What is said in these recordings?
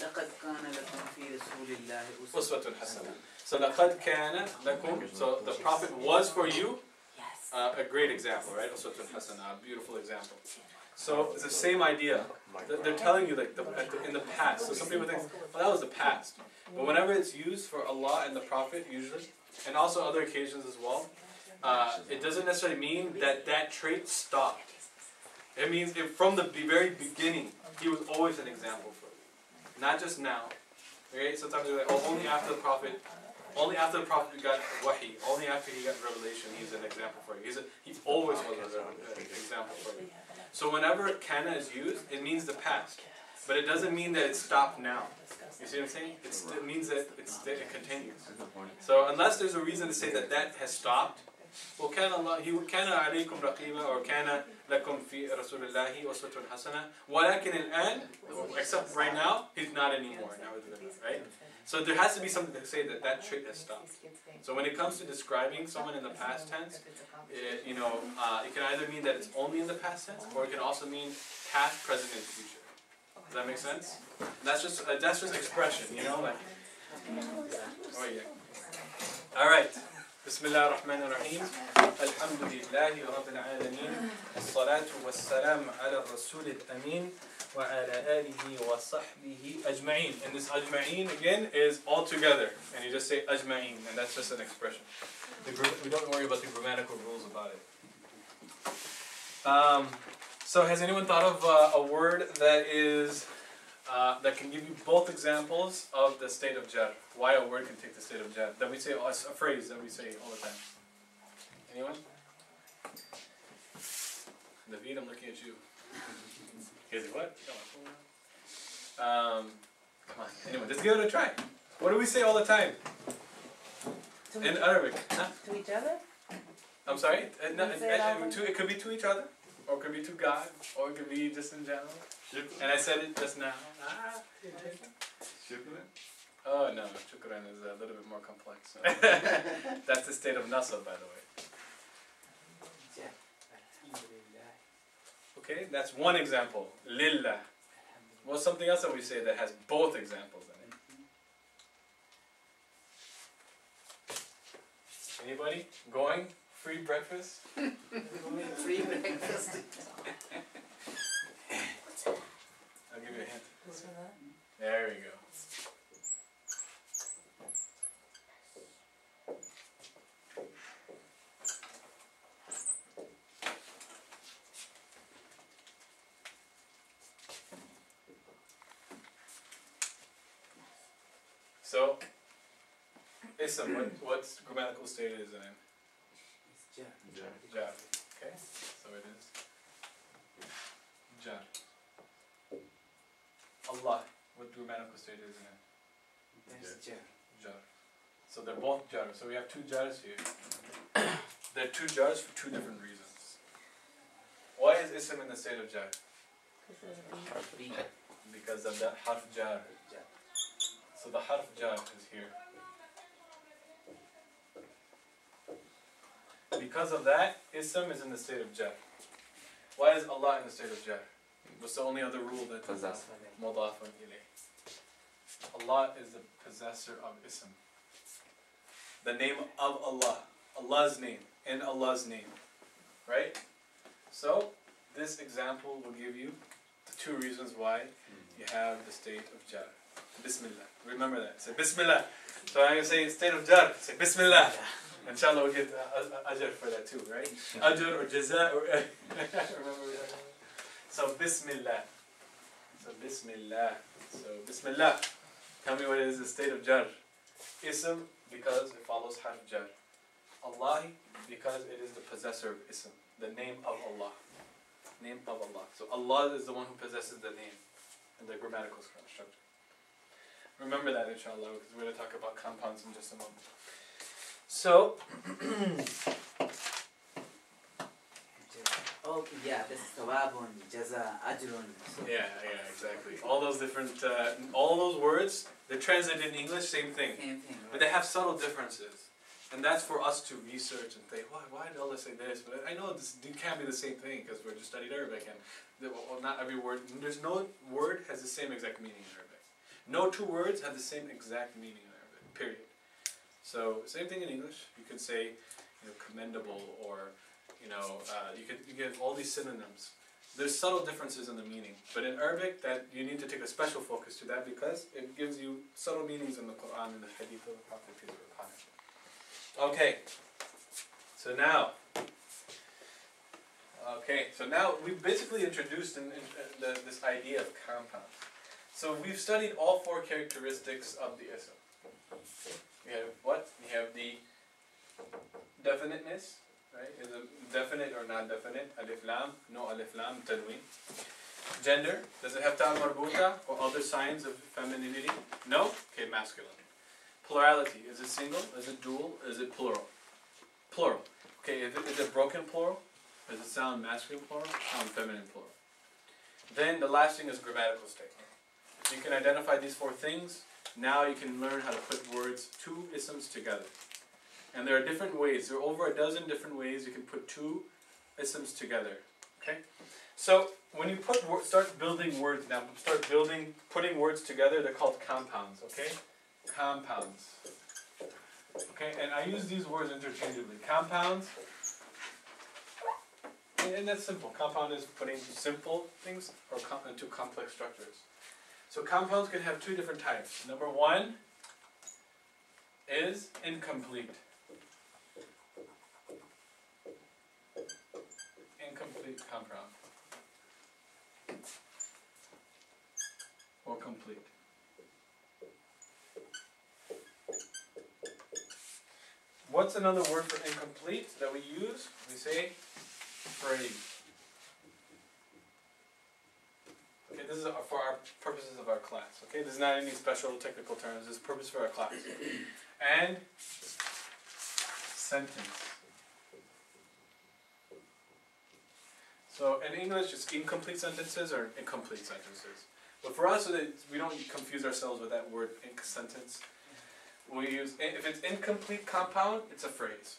لقد كان لكم في رسول الله أسوة حسنة. So لقد كان لكم. So the Prophet was for you a great example, right? أسوة حسنة, a beautiful example. So it's the same idea. They're telling you like in the past. So some people think, well, that was the past. But whenever it's used for Allah and the Prophet, usually, and also other occasions as well, it doesn't necessarily mean that that trait stopped. It means from the very beginning, he was always an example for you. Not just now. Okay? Sometimes they're like, oh, only after the Prophet got wahi, only after he got revelation, he's an example for you. He always was an example for you. So whenever kana is used, it means the past. But it doesn't mean that it stopped now. You see what I'm saying? It means that it continues. So unless there's a reason to say that that has stopped, well, كان عليكم رقيبا or كان لكم في رسول الله أسوة حسنة. ولكن الآن, except right now, he's not anymore. Right? So there has to be something to say that that trait has stopped. So when it comes to describing someone in the past tense, it can either mean that it's only in the past tense, or it can also mean past, present, and future. Does that make sense? That's just expression, like. Oh yeah. All right. Bismillah ar-Rahman ar-Rahim. Alhamdulillahi Rabbil Alameen. As-salatu was-salam ala Rasul al-Amin. Wa ala alihi wa sahbihi ajma'in. And this ajma'in again is all together. And you just say ajma'in, and that's just an expression. We don't worry about the grammatical rules about it. So has anyone thought of a word that is that can give you both examples of the state of jar? Why a word can take the state of jar? That we say, a phrase that we say all the time. Anyone? David, I'm looking at you. Is it what? Come on. Anyway, let's give it a try. What do we say all the time? In Arabic. Huh? To each other? I'm sorry? It could be to each other, or it could be to God, or it could be just in general. And I said it just now. Shukran? Oh no, shukran is a little bit more complex. That's the state of nasab, by the way. Okay, that's one example. Lillah. What's something else that we say that has both examples in it? Anybody? Going? Free breakfast? Free breakfast. I'll give you a hint. There we go. So, ism, what's grammatical state is it in? It's jar. Jar. Okay, so it is jar. Allah, what grammatical state is it in? That's jar. Jar. So they're both jars. So we have two jars here. They're two jars for two different reasons. Why is ism in the state of jar? Because of the harf jar. So the harf jar is here. Because of that, ism is in the state of jar. Why is Allah in the state of jar? What's the only other rule that mudafun ilayh? Allah is the possessor of ism. The name of Allah. Allah's name. In Allah's name. Right? So, this example will give you the two reasons why you have the state of jar. Bismillah. Remember that. Say Bismillah. So I'm going to say state of jar. Say Bismillah. Inshallah we'll get ajr for that too, right? Ajr or jaza or remember that. So Bismillah. So Bismillah. Tell me what is the state of jar. Ism because it follows harf jar. Allah because it is the possessor of ism. The name of Allah. Name of Allah. So Allah is the one who possesses the name in the grammatical structure. Remember that, inshallah, because we're going to talk about compounds in just a moment. So, oh yeah, this is tawabun, jaza, ajrun. Yeah, exactly. All those different, all those words, they're translated in English, same thing. Same thing, right? But they have subtle differences. And that's for us to research and think, why did Allah say this? But I know this can't be the same thing because we're just studied Arabic and not every word, there's no word has the same exact meaning in Arabic. No two words have the same exact meaning in Arabic, period. So same thing in English. You could say, commendable, or you get all these synonyms. There's subtle differences in the meaning, but in Arabic, that you need to take a special focus to that because it gives you subtle meanings in the Quran and the Hadith of the Prophet. Peace be upon him. So now we've basically introduced this idea of compound. So we've studied all four characteristics of the ism. We have what? We have the definiteness, right? Is it definite or non-definite? Alif lam, no alif lam, tanween. Gender, does it have ta marbuta or other signs of femininity? No? Okay, masculine. Plurality, is it single? Is it dual? Is it plural? Plural. Okay, is it broken plural? Does it sound masculine plural? Sound feminine plural? Then the last thing is grammatical statement. You can identify these four things. Now you can learn how to put words, two isms together. And there are different ways. There are over a dozen different ways you can put two isms together. Okay? So when you start building words now, putting words together, they're called compounds. Okay? Compounds. Okay? And I use these words interchangeably. Compounds. And that's simple. Compound is putting simple things into complex structures. So compounds can have two different types. Number one is incomplete. Incomplete compound. Or complete. What's another word for incomplete that we use? We say phrase. Okay, this is for our purposes of our class. Okay, this is not any special technical terms. This is purpose for our class. And sentence. So in English, it's incomplete sentences or incomplete sentences. But for us, so that we don't confuse ourselves with that word sentence. We use, if it's incomplete compound, it's a phrase.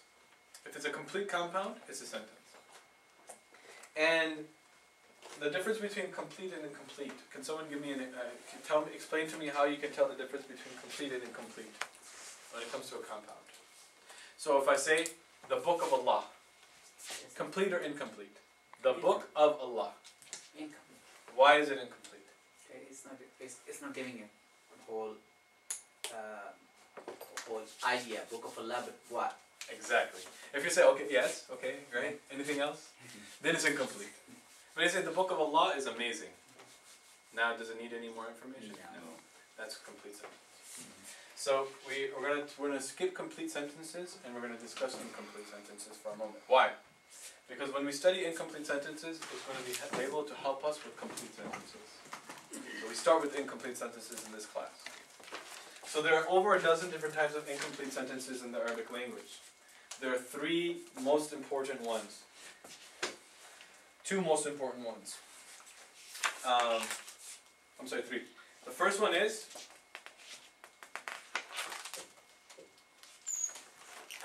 If it's a complete compound, it's a sentence. And the difference between complete and incomplete. Can someone give me explain to me how you can tell the difference between complete and incomplete when it comes to a compound? So if I say the book of Allah, complete or incomplete? The book of Allah. Incomplete. Why is it incomplete? It's not giving a whole idea. Book of Allah, but what? Exactly. If you say okay, yes, okay, great. Anything else? Then it's incomplete. But I say the book of Allah is amazing. Now, does it need any more information? No. That's a complete sentence. So we're gonna skip complete sentences and we're gonna discuss incomplete sentences for a moment. Why? Because when we study incomplete sentences, it's going to be able to help us with complete sentences. So we start with incomplete sentences in this class. So there are over a dozen different types of incomplete sentences in the Arabic language. There are three most important ones. Two most important ones. I'm sorry, three. The first one is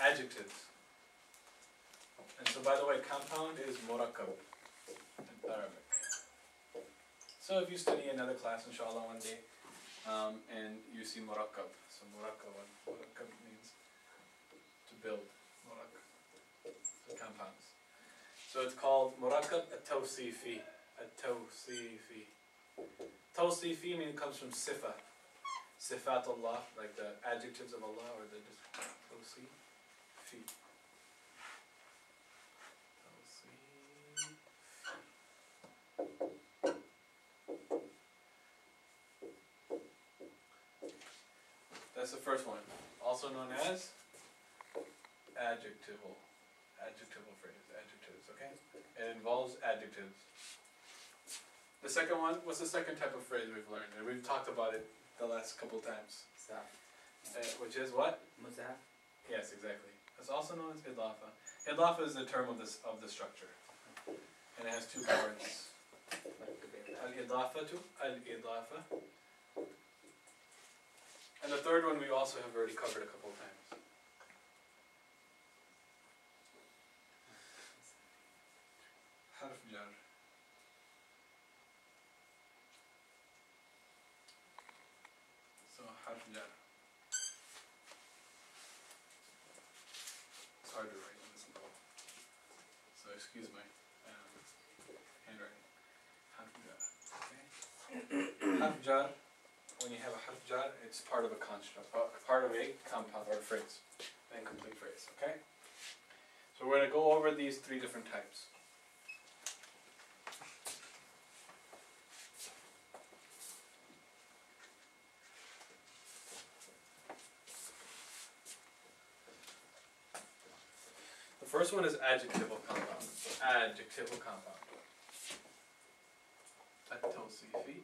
adjectives. And so, by the way, compound is murakkab in Arabic. So if you study another class, inshallah, one day, and you see murakkab, so murakkab means to build, so compounds. So it's called murakkab at-tawsifi. At-tawsifi. Tawsifi means comes from sifa. Sifat Allah, like the adjectives of Allah, or the tawsifi. That's the first one, also known as adjectival phrase, adjectives, okay? It involves adjectives. The second one, what's the second type of phrase we've learned? And we've talked about it the last couple times. Which is what? Muzaf. Yes, exactly. It's also known as idafa. Idafa is the term of the structure. And it has two parts. Al-idafatu, al-idafa. And the third one we also have already covered a couple of times. Harf jar. حرف جر. It's hard to write on this level, so excuse my handwriting. حرف جر. Okay. حرف جر. When you have a حرف جر, it's part of a construct, part of a compound or a phrase, an incomplete phrase. Okay. So we're going to go over these three different types. The first one is adjectival compound. Adjectival compound. التوصيفي.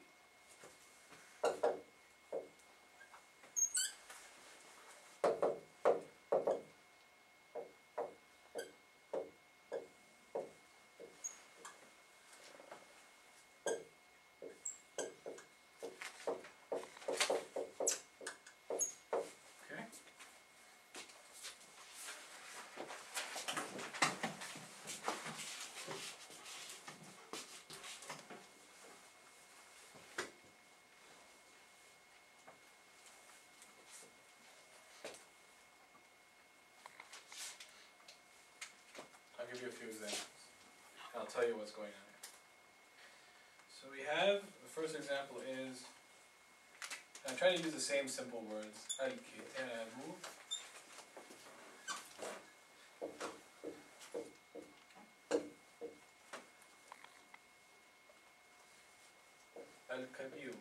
I'll give you a few examples. I'll tell you what's going on here. So we have, the first example is, I'm trying to use the same simple words. الكتاب. الكبير.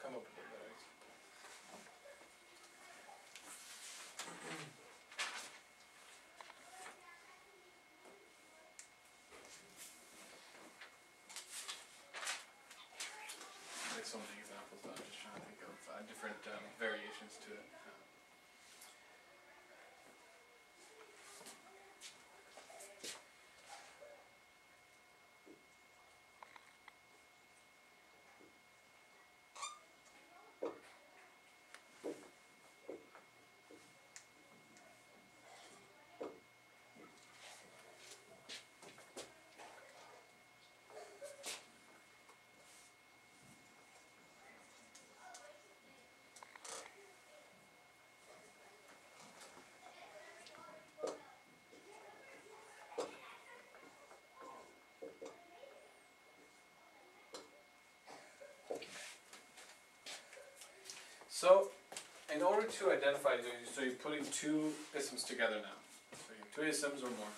Come up with it, guys. There's so many examples, but I'm just trying to think of different variations to it. So, in order to identify, so you're putting two isms together now. So you have two isms or more.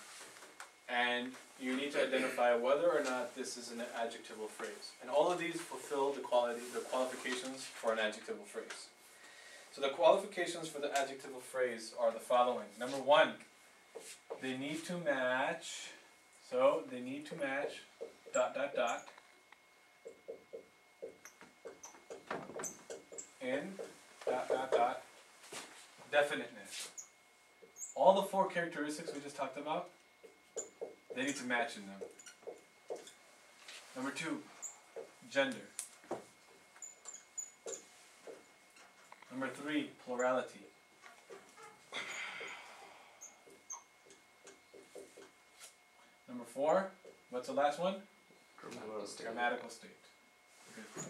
And you need to identify whether or not this is an adjectival phrase. And all of these fulfill the qualifications for an adjectival phrase. So the qualifications for the adjectival phrase are the following. Number one, they need to match, so they need to match ... in ... definiteness. All the four characteristics we just talked about, they need to match in them. Number two, gender. Number 3, plurality. Number 4, what's the last one? Grammatical state. Good.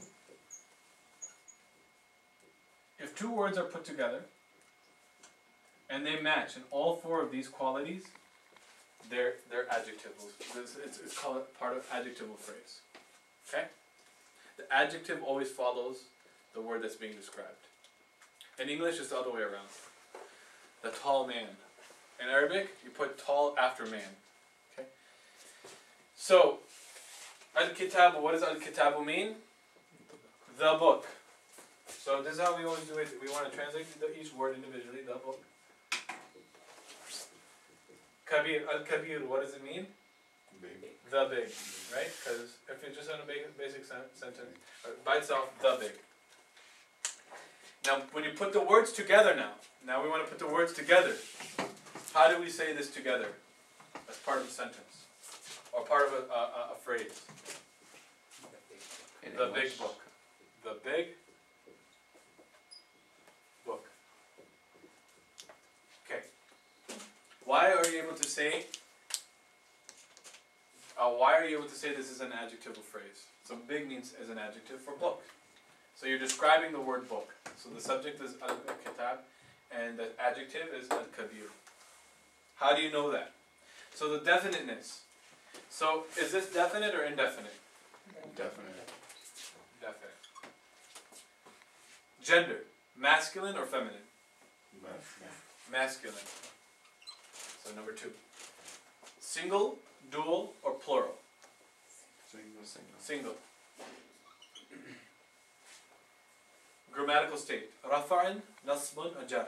If two words are put together and they match in all 4 of these qualities, they're adjectivals. It's called part of adjectival phrase. Okay? The adjective always follows the word that's being described. In English, it's the other way around. The tall man. In Arabic, you put tall after man. Okay? So, al-kitabu, what does al-kitabu mean? The book. So this is how we always do it. We want to translate each word individually. The book. Kabir, al-kabir, what does it mean? Big. The big, right? Because if you're just on a basic sentence, by itself, the big. Now, when you put the words together now we want to put the words together. How do we say this together as part of a sentence? Or part of a phrase? The big book. The big book. Okay. Why are you able to say this is an adjectival phrase? So big means as an adjective for book. So you're describing the word book. So the subject is al-kitab and the adjective is al-kabir. How do you know that? So the definiteness. So is this definite or indefinite? Definite. Definite. Gender. Masculine or feminine? Masculine. So number 2. Single, dual, or plural? Single. Grammatical state. Rafa'an, nasbun, ajar.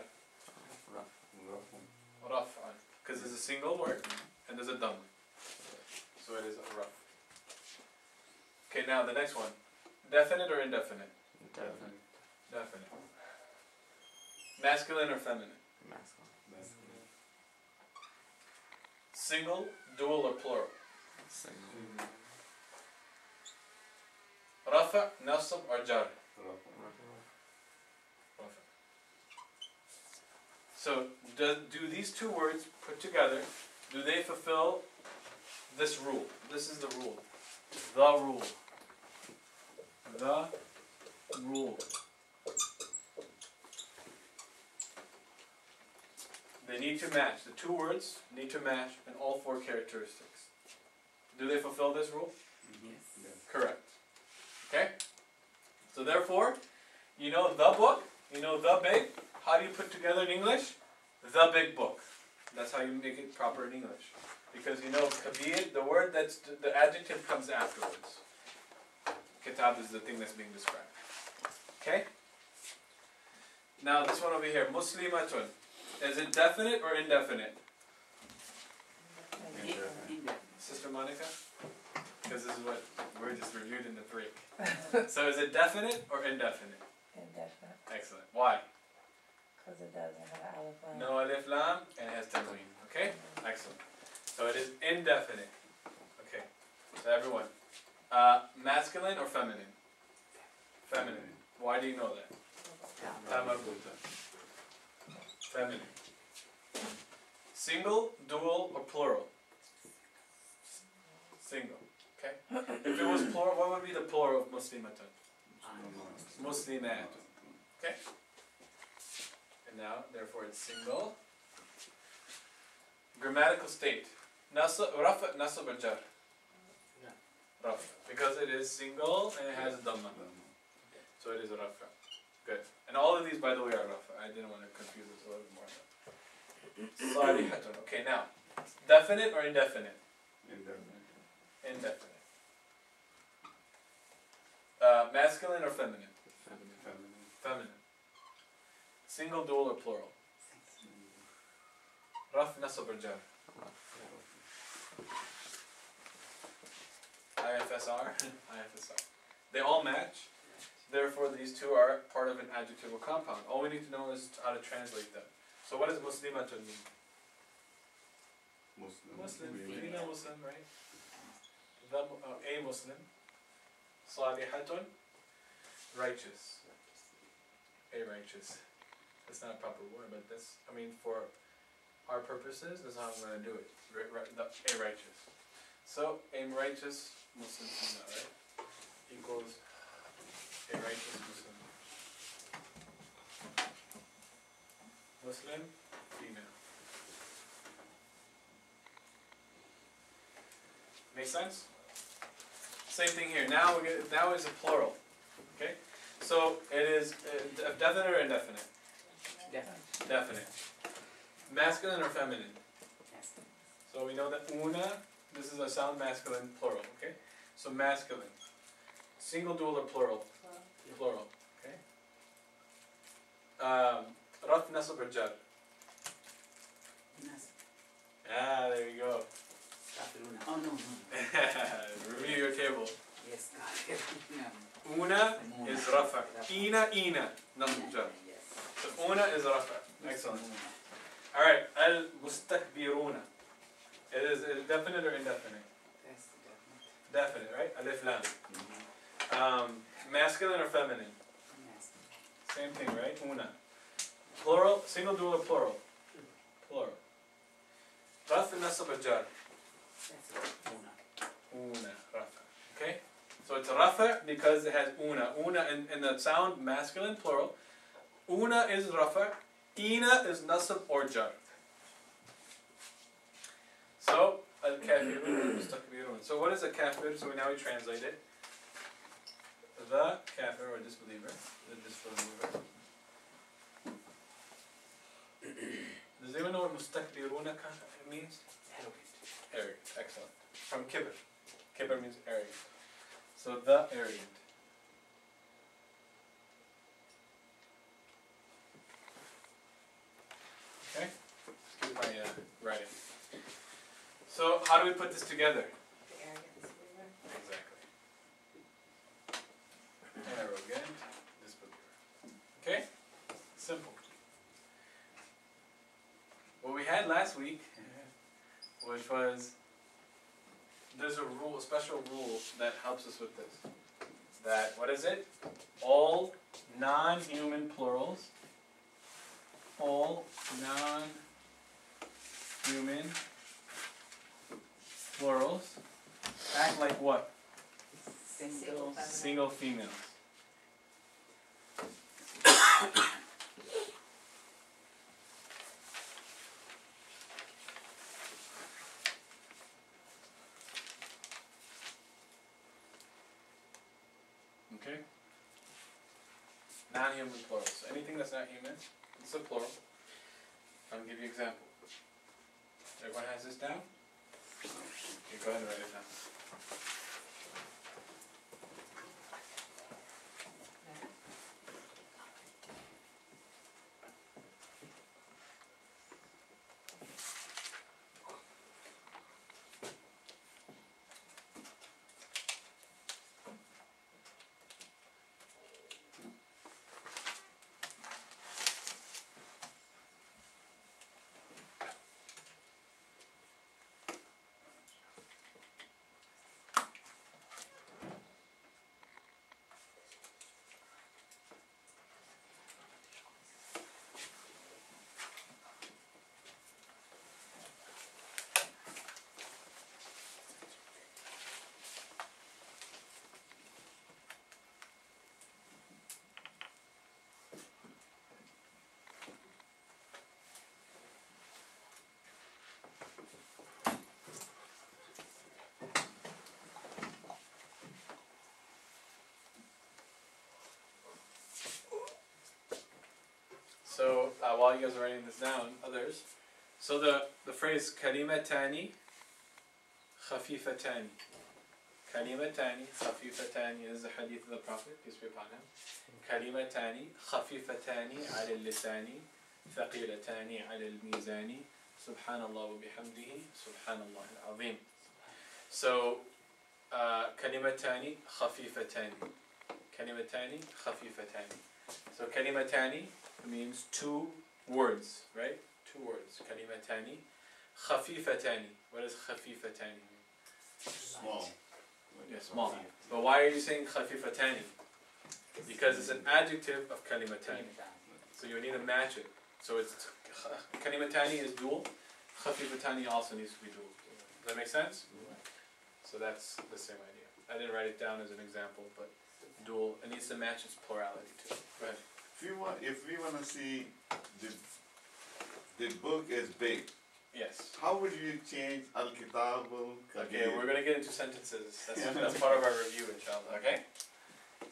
Rafa'an. Because there's a single word and there's a dam. So it is a raf. Okay, now the next one. Definite or indefinite? Definite. Masculine or feminine? Single, dual, or plural? Rafa, nasb, or jar? Rafa. So, do these 2 words put together, do they fulfill this rule? This is the rule. The rule. The rule. They need to match. The 2 words need to match in all 4 characteristics. Do they fulfill this rule? Yes. Correct. Okay? So therefore, you know the book, you know the big. How do you put together in English? The big book. That's how you make it proper in English. Because you know kabir, the word that's, the adjective comes afterwards. Kitab is the thing that's being described. Okay? Now this one over here, muslimatun. Is it definite or indefinite? Sister Monica? Because this is what we're just reviewed in the break. So is it definite or indefinite? Indefinite. Excellent. Why? Because it doesn't have alif lam. No alif lam and it has tanween. Okay? Excellent. So it is indefinite. Okay. So everyone. Masculine or feminine? Feminine. Why do you know that? Feminine. Single, dual, or plural? Single. Okay? If it was plural, what would be the plural of muslimatun? Muslimat. Okay? And now, therefore, it's single. Grammatical state. Rafa, nasab, or jar? Rafa. Because it is single and it has a dhamma. So it is a rafa. Good. And all of these, by the way, are rafa. I didn't want to confuse us a little bit more. Salihatun. Okay, now. Definite or indefinite? Indefinite. Masculine or feminine? Feminine. Single, dual, or plural? Raf, nasab, or jar? IFSR? IFSR. They all match. Therefore, these 2 are part of an adjectival compound. All we need to know is how to translate them. So what does muslimatun mean? Muslim. Female Muslim, right? A Muslim. Salihatun. Righteous. A righteous. It's not a proper word, but that's, I mean, for our purposes, that's how I'm going to do it. A righteous. So, a righteous Muslim female, right? Equals a righteous Muslim. Muslim female. Make sense? Same thing here. Now it's a plural. Okay? So it is definite or indefinite? Definite. Definite. Masculine or feminine? Masculine. So we know that una, this is a sound masculine plural, okay? So masculine. Single, dual, or plural? Plural, okay? Raf, nasab, or jar? Nas. Ah, there you go. Kafiruna. Oh no. Review your table. Yes. Yeah. Una is rafa. Ina, nasab, jar. Yes. So una is rafa. Excellent. Alright, al-mustakbiruna. It is definite or indefinite? Yes, definite. Definite, right? Alif lam. Masculine or feminine? Masculine. Same thing, right? Una. Plural, single, dual, or plural? Plural. Raf, nasab, or jar? That's it. Una. Una, rafa. Okay? So it's rafa because it has una. Una in the sound masculine, plural. Una is rafa. Ina is nasab or jar. So, al-kafirun, mustakbirun. So what is a kafir? So now we translate it. The kafir or disbeliever. The disbeliever. Does anyone know what mustakbiruna means? Arrogant. Arrogant. Excellent. From kibr. Kibr means arrogant. So the arrogant. Okay? Excuse my writing. So how do we put this together? The arrogant disbeliever. Exactly. Arrogant disbeliever. Okay? Simple. What we had last week, which was, there's a rule, a special rule that helps us with this. That, what is it? All non-human plurals, all non-human plurals act like what? Single. Single females. Okay? Non-human plurals. So anything that's not human, it's a plural. I'll give you an example. Everyone has this down? Okay, go ahead and write it down. So while you guys are writing this down, others, so the phrase kalimatani khafifatani. Kalimatani khafifatani is the hadith of the Prophet, peace be upon him. Kalimatani khafifatani ala al-lisani thaqilatani ala al-mizani subhanallah wa bihamdihi subhanallah al-azim. So kalimatani khafifatani. Kalimatani khafifatani. So kalimatani means two words, right? Two words. Kalimatani. Khafifatani. What does khafifatani mean? Small. Yeah, small. But why are you saying khafifatani? Because it's an adjective of kalimatani. So you need to match it. So it's kalimatani is dual. Khafifatani also needs to be dual. Does that make sense? So that's the same idea. I didn't write it down as an example, but dual, it needs to match its plurality too. Go ahead. If we wanna see the book is big, Yes. how would you change al-kitab Okay, we're gonna get into sentences. That's part of our review, inshallah. Okay.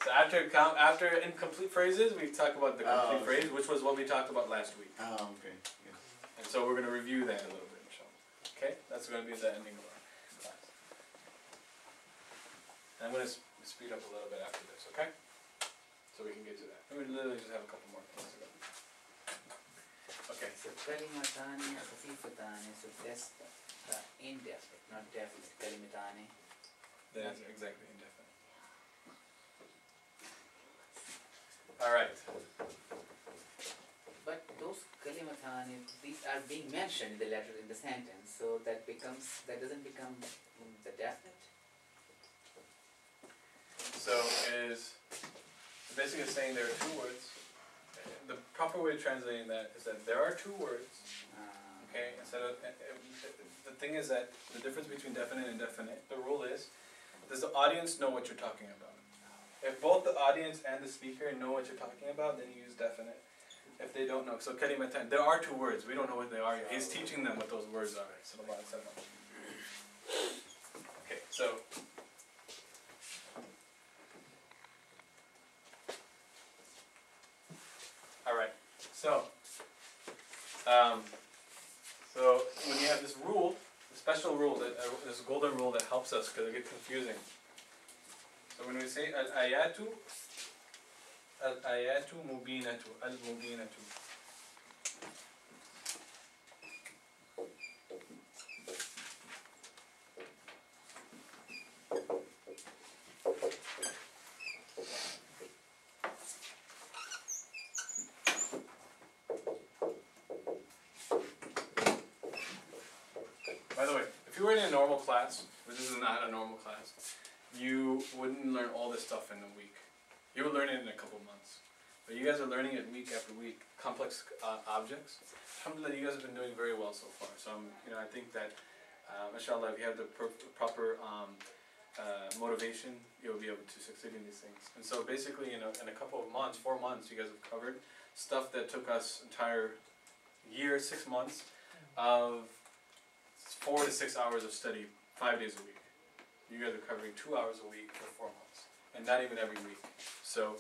So after incomplete phrases, we talk about the complete phrase, which was what we talked about last week. Oh, okay. Yes. And so we're gonna review that a little bit, inshallah. Okay, that's gonna be the ending of our class. And I'm gonna speed up a little bit after this. Okay. So we can get to that. We literally just have a couple more things to go. Okay. So kalimatani khafifatani, so that's the indefinite, not definite. Kalimatani. That's exactly indefinite. Alright. But those kalimatani, these are being mentioned in the letter in the sentence, so that doesn't become the definite. So it is basically saying there are two words. The proper way of translating that is that there are two words. Okay, instead of the thing is that the difference between definite and indefinite, the rule is, does the audience know what you're talking about? If both the audience and the speaker know what you're talking about, then you use definite. If they don't know, so kalimatan, there are two words, we don't know what they are yet. He's teaching them what those words are. Sallallahu alaihi wasallam. Okay, so alright, so when you have this rule, a special rule, this golden rule that helps us because it gets confusing. So when we say al-ayatu mubinatu, al-mubinatu. By the way, if you were in a normal class, but this is not a normal class, you wouldn't learn all this stuff in a week. You would learn it in a couple months. But you guys are learning it week after week, complex objects. Alhamdulillah, you guys have been doing very well so far. So I think that, mashallah, if you have the proper motivation, you'll be able to succeed in these things. And so basically, in a couple of months, 4 months, you guys have covered stuff that took us entire year, 6 months of 4 to 6 hours of study, 5 days a week. You guys are covering 2 hours a week for 4 months, and not even every week. So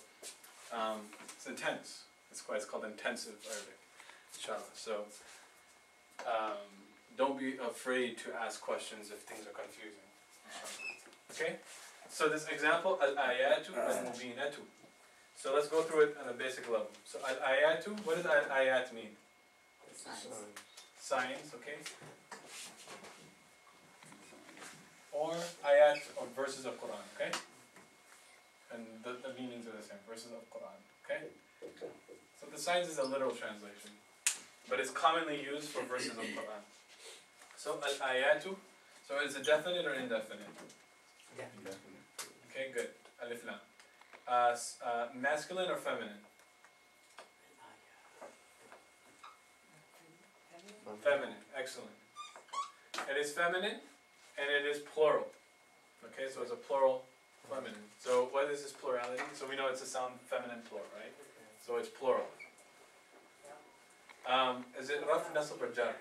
it's intense. It's called intensive Arabic, inshallah. So don't be afraid to ask questions if things are confusing. Okay. So this example, al-ayatu al-mubinatu. So let's go through it on a basic level. So al-ayatu, what does al-ayat mean? Signs, okay. Or ayat, or verses of Quran, okay? And the meanings are the same, verses of Quran, okay? So the signs is a literal translation, but it's commonly used for verses of Quran. So al-ayatu, so is it definite or indefinite? Definite. Okay, good. Alif lam. Masculine or feminine? Feminine, excellent. It is feminine. And it is plural. Okay, so it's a plural feminine. So what is this plurality? So we know it's a sound feminine plural, right? So it's plural. Is it raf, nasab, or jar?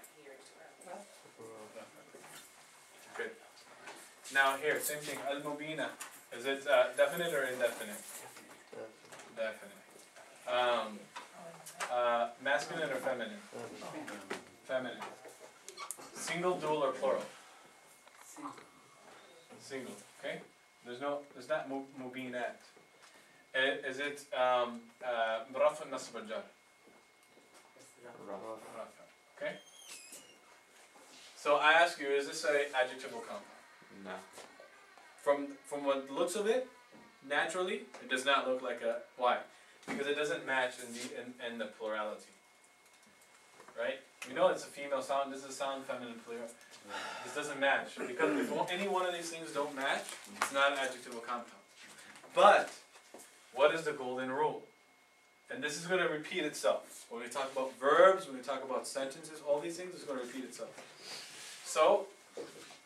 Good. Now here, same thing. Al-mubina. Is it definite or indefinite? Definite. Masculine or feminine? Feminine. Single, dual, or plural? Single, okay? There's not mubinat. Is it rafa, nasb, or jar? Rafa. Okay? So I ask you, is this an adjectival compound? No. From what looks of it, naturally, it does not look like a. Why? Because it doesn't match in the plurality. Right? We know it's a female sound. This is a sound feminine plural. This doesn't match. Because if any one of these things don't match, it's not an adjectival compound. But what is the golden rule? And this is going to repeat itself. When we talk about verbs, when we talk about sentences, all these things is going to repeat itself. So,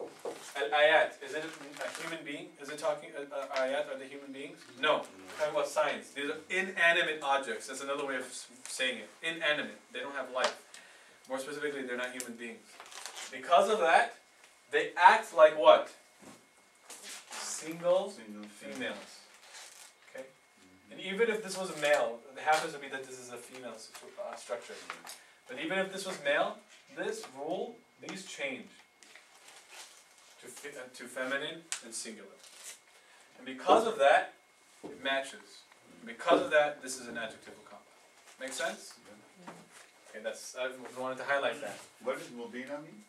al-ayat, is it a human being? Is it talking, ayat are the human beings? No, we're talking about signs. These are inanimate objects. That's another way of saying it. Inanimate. They don't have life. More specifically, they're not human beings. Because of that, they act like what? Single females. Okay? And even if this was a male, it happens to be that this is a female structure. But even if this was male, this rule, these change to feminine and singular. And because of that, it matches. And because of that, this is an adjectival compound. Make sense? Okay, that's, I wanted to highlight that. What does mubina mean?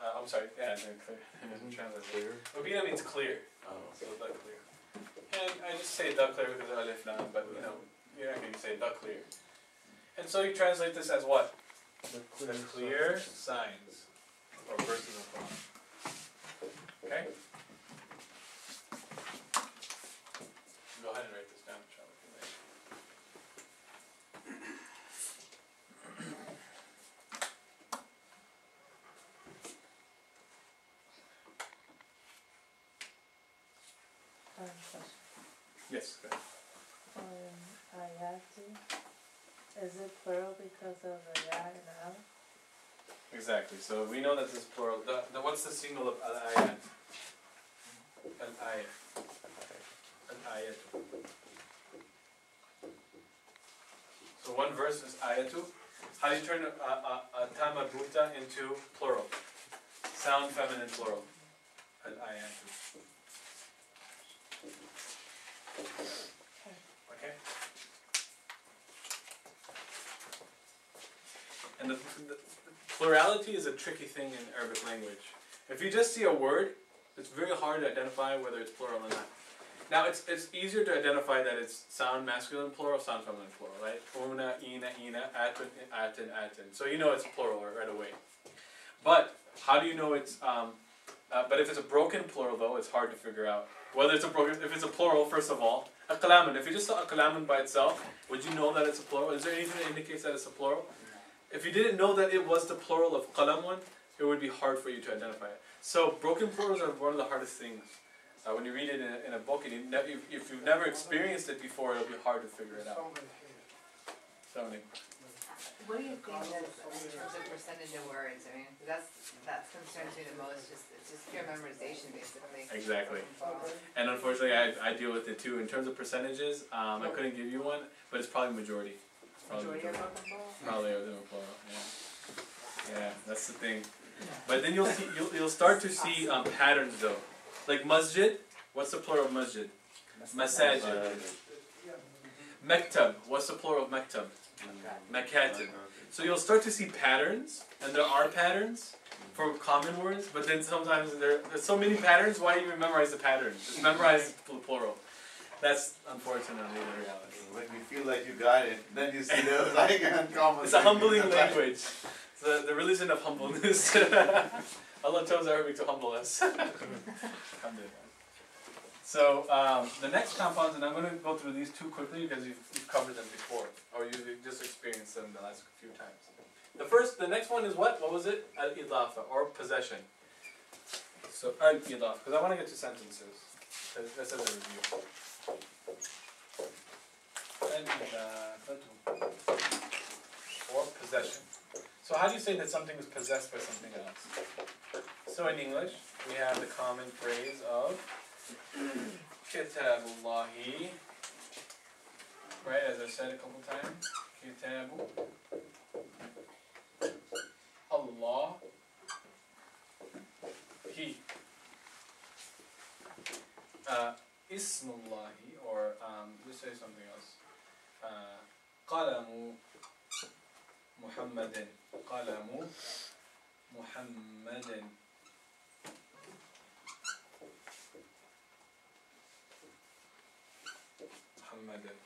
I'm sorry, yeah, they're clear. Clear. Mubina means clear. Oh. So the clear. And I just say the clear because of alif lam, but you know, you're not going to say the clear. And so you translate this as what? The clear signs or verses of Quran. Okay? Go ahead and write this down, shall we? Question. Yes, go ahead. Ayati, is it plural because of the ya and the alif? Exactly. So we know that this is plural. What's the single of al-ayat? Al-ayat. Al-ayat. So one verse is ayatu. How do you turn a tamabuta into plural? Sound feminine plural. Al-ayatu. Okay? And the plurality is a tricky thing in Arabic language. If you just see a word, it's very hard to identify whether it's plural or not. Now, it's easier to identify that it's sound masculine plural, sound feminine plural, right? Una, ina, atun, atin, atin. So you know it's plural right away. But how do you know it's? But if it's a broken plural, though, it's hard to figure out whether it's a broken. If it's a plural, first of all, aqlamun. If you just saw aqlamun by itself, would you know that it's a plural? Is there anything that indicates that it's a plural? If you didn't know that it was the plural of qalamun, it would be hard for you to identify it. So broken plurals are one of the hardest things. When you read it in a book, and if you've never experienced it before, it'll be hard to figure it out. Somebody. What do you think is in terms of percentage of words? I mean, that concerns me the most. It's just pure memorization, basically. Exactly. And unfortunately, I deal with it too. In terms of percentages, I couldn't give you one, but it's probably majority. Majority are broken plural? Probably are the plural. Yeah. Yeah, that's the thing. But then you'll start to see patterns though. Like masjid, what's the plural of masjid? Masajid. Maktab, what's the plural of maktab? Makatib. So you'll start to see patterns, and there are patterns for common words, but then sometimes there's so many patterns, why even memorize the patterns? Just memorize the plural. That's unfortunately the reality. When you feel like you got it, then you see those like uncommon. It's a humbling language. It's the religion of humbleness. Allah tells Arabic to humble us. So the next compounds, and I'm going to go through these two quickly because you've covered them before, or you've just experienced them the last few times. The next one is what? What was it? Al-idafa, or possession. So al-idafa, because I want to get to sentences. This is a review. Al-idafatu, or possession. So how do you say that something is possessed by something else? So in English, we have the common phrase of Kitabullahi, right, as I said a couple times. Kitabu Allah He. Ismullahi, or let's say something else. Qalamu Muhammadin. Qalamu Muhammadin. Muhammadin.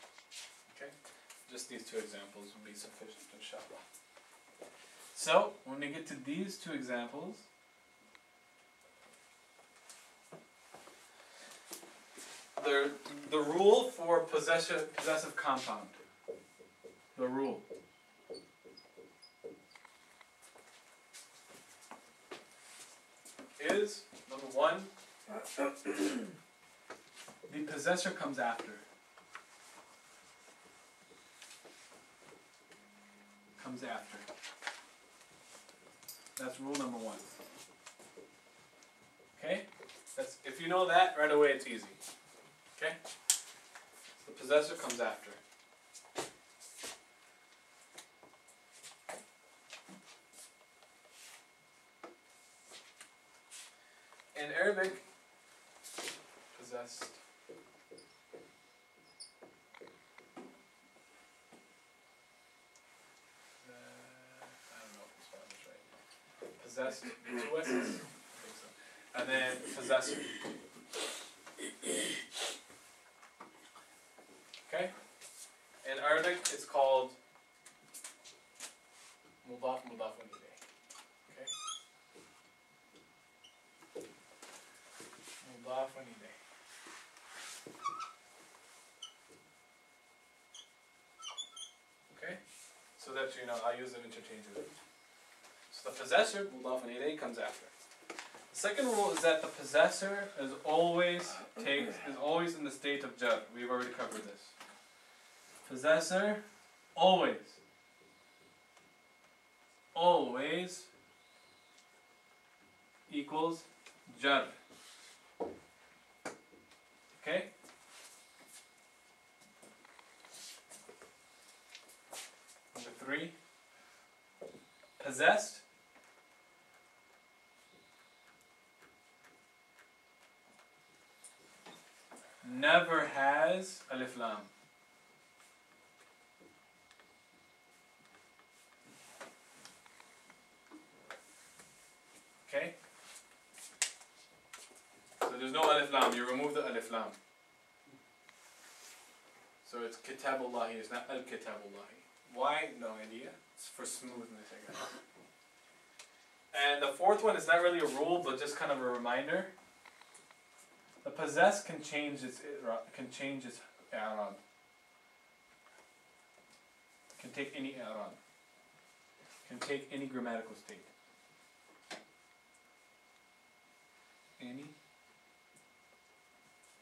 Okay? Just these two examples will be sufficient, inshallah. So, when we get to these two examples, the rule for possessive compound. is, number one, the possessor comes after. Comes after. That's rule number one. Okay? That's, if you know that, right away it's easy. Okay? The possessor comes after. In Arabic, possessed. I don't know if I'm spelling this right. Possessed, two S's? I think so. And then possessor. Okay? In Arabic, it's called mudaf mudafun ilayh. Okay? Mudafun ilayh. Okay? So that you know, I use them interchangeably. So the possessor, mudafun ilayh, comes after. The second rule is that the possessor is always in the state of jar. We've already covered this. Possessor, always equals jar. Okay? Number three, possessed never has alif lam. Okay? So there's no alif lam, you remove the alif lam. So it's kitabullahi, it's not al-kitabullahi. Why? No idea. It's for smoothness, I guess. And the fourth one is not really a rule, but just kind of a reminder. The possessed can change its i'rab. Can take any i'rab. Can take any grammatical state. Any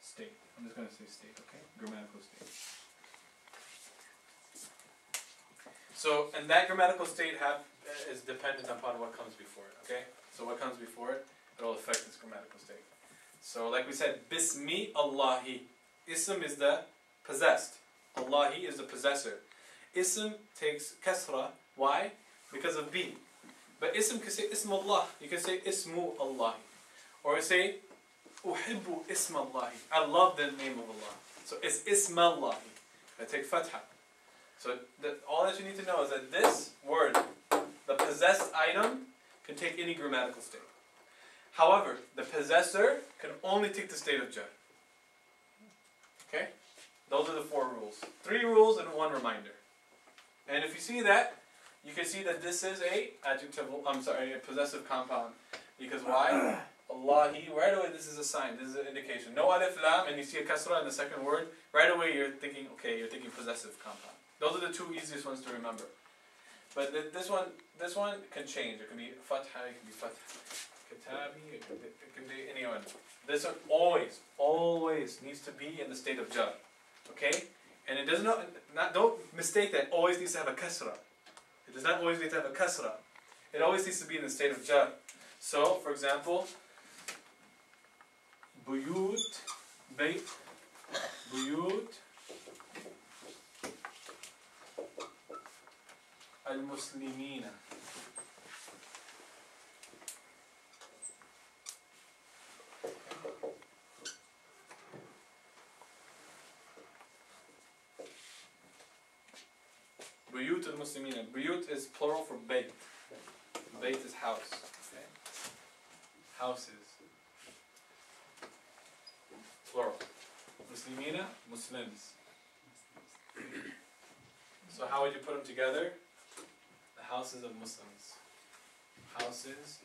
state. I'm just going to say state, okay? Grammatical state. So, and that grammatical state is dependent upon what comes before it, okay? So what comes before it, it'll affect its grammatical state. So like we said, Bismi Allahi. Ism is the possessed. Allahi is the possessor. Ism takes kasra. Why? Because of B. But ism can say Ism Allah. You can say Ismu Allahi. Or say Uhibbu Ism Allahi. I love the name of Allah. So it's Ism Allahi. I take fatha. So all that you need to know is that this word, the possessed item, can take any grammatical state. However, the possessor can only take the state of jar. Okay? Those are the 4 rules. 3 rules and 1 reminder. And if you see that, you can see that this is a possessive compound. Because why? Allahi, right away this is a sign, this is an indication. No alif lam, and you see a kasra in the second word, right away you're thinking, okay, you're thinking possessive compound. Those are the 2 easiest ones to remember. But this one can change. It can be fatha, it can be fatha. Kitabi, it can be any one. This one always needs to be in the state of jar. Okay? And it does not don't mistake that, always needs to have a kasra. It does not always need to have a kasra. It always needs to be in the state of jar. So, for example, buyut, bayt, buyut, al-muslimina. Buyut al-muslimina. Buyut is plural for bayt. Bayt is house. Okay? Houses. Plural. Muslimina, Muslims. So how would you put them together? The houses of Muslims. Houses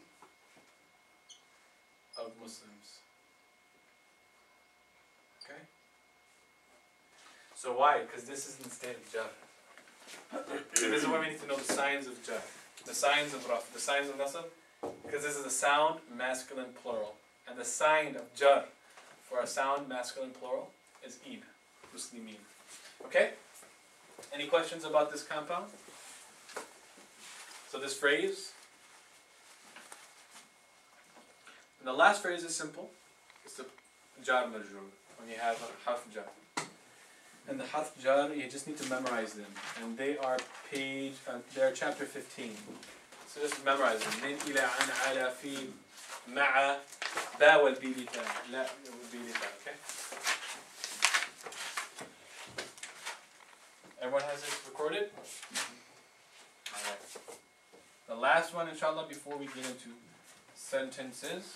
of Muslims. Okay? So why? Because this is in the state of jar. So this is why we need to know the signs of jar. The signs of raf. The signs of nasab. Because this is a sound masculine plural. And the sign of jar for a sound masculine plural is in, muslimin. Okay? Any questions about this compound? So this phrase. And the last phrase is simple. It's the jar majrur. When you have a harf jar. And the harf jar, you just need to memorize them. And they are they're chapter 15. So just memorize them. من إلى عن على في مع با والبي لتا لا والبي لتا. Okay? Everyone has this recorded? Alright. The last one, inshallah, before we get into sentences.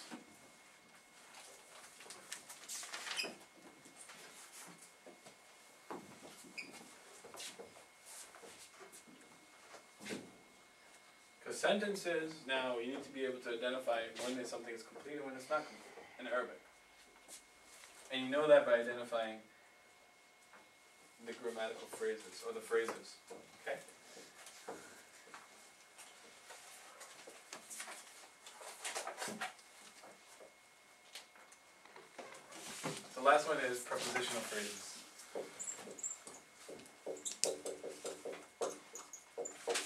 Because sentences, now you need to be able to identify when something is complete and when it's not complete in Arabic. And you know that by identifying the grammatical phrases or the phrases. Okay? The last one is prepositional phrases.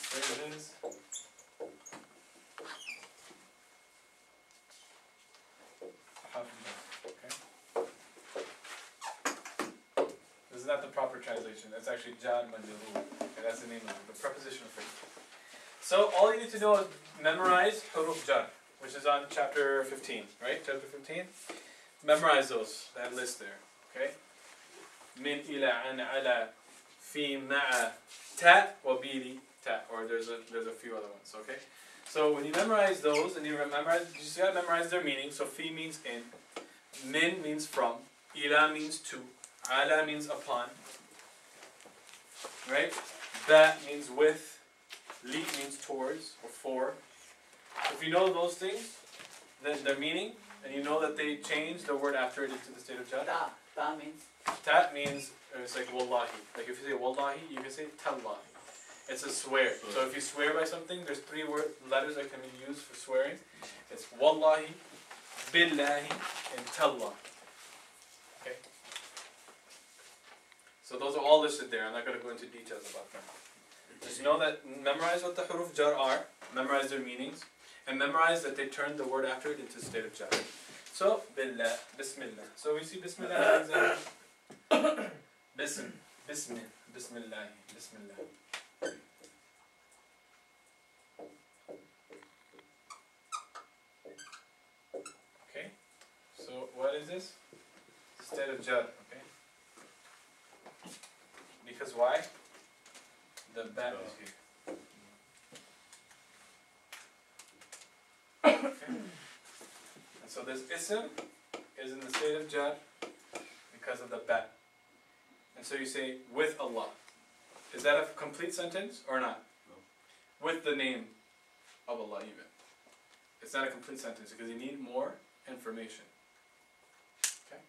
Phrases. Okay. This is not the proper translation. That's actually jar majrur. Okay, that's the name of it. The prepositional phrase. So all you need to know is memorize huruf jar, which is on chapter 15, right? Chapter 15. Memorize those, that list there, okay? Min ila an ala fi ma'a ta wa bili ta, or there's a few other ones, okay? So when you memorize those, and you just gotta memorize their meaning. So fi means in, min means from, ila means to, ala means upon, right? Ba means with, li means towards or for. If you know those things, then their meaning, and you know that they change the word after it into the state of jar. Ta means? Ta means, it's like wallahi. Like if you say wallahi, you can say tallahi. It's a swear. So if you swear by something, there's three letters that can be used for swearing. It's wallahi, billahi, and tallah. Okay? So those are all listed there. I'm not going to go into details about them. Just know that, memorize what the huruf jar are, memorize their meanings, and memorize that they turn the word after it into the state of jar. So, billah, bismillah. So we see bismillah as an example. Bismillah, bismillah. Okay, so what is this? State of jar, okay? Because why? The ba is here. Okay. And so this ism is in the state of jar because of the ba. And so you say, with Allah. Is that a complete sentence or not? No. With the name of Allah even. It's not a complete sentence because you need more information. Okay?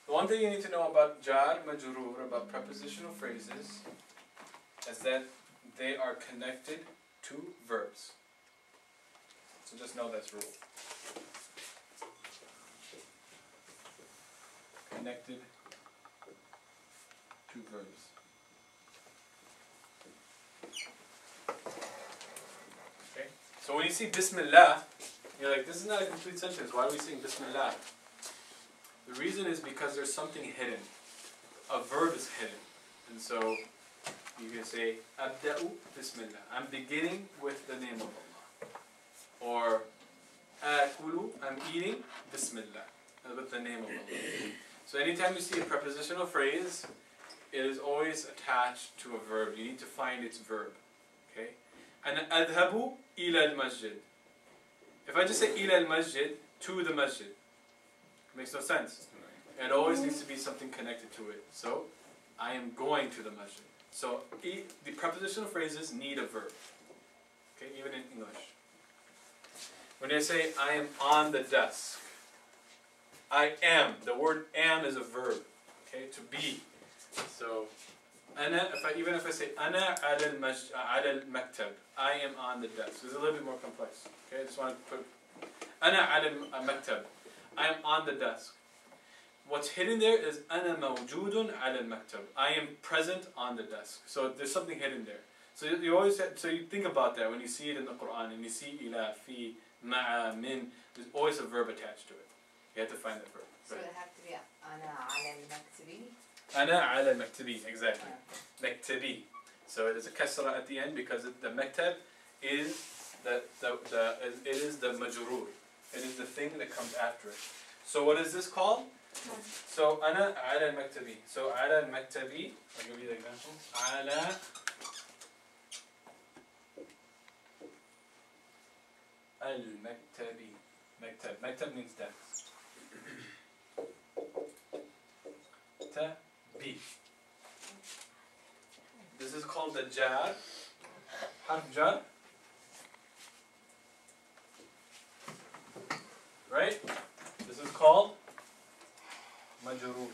The one thing you need to know about jar, majrur, about prepositional phrases, is that they are connected to verbs. So just know that's rule. Connected to verbs. Okay? So when you see Bismillah, you're like, this is not a complete sentence. Why are we saying Bismillah? The reason is because there's something hidden. A verb is hidden. And so you can say, Abda'u Bismillah. I'm beginning with the name of Allah. Or Akulu, I'm eating Bismillah. With the name of Allah. So anytime you see a prepositional phrase, it is always attached to a verb. You need to find its verb. Okay? And adhabu ila al-masjid. If I just say ila al-masjid, to the masjid, it makes no sense. It always needs to be something connected to it. So, I am going to the masjid. So, the prepositional phrases need a verb. Okay, even in English. When I say, I am on the desk, I am. The word am is a verb. Okay, to be. So, Even if I say أنا على المكتب, I am on the desk. It's a little bit more complex. Okay, I just want to put أنا على المكتب, I am on the desk. What's hidden there is أنا موجود على المكتب. I am present on the desk. So there's something hidden there. So you always you think about that when you see it in the Quran and you see إلى, في, مع, من. There's always a verb attached to it. You have to find that verb. So it have to be أنا على المكتبي. أنا على مكتبي, exactly. مكتبي. So there's a kasra at the end because the maktab is it is the majrur. It is the thing that comes after it. So what is this called? So أنا على المكتبي. So على المكتبي. I'll give you the example. على المكتبي. مكتب. مكتب means desk. B. This is called the jar. Harf jar. Right? This is called majrur.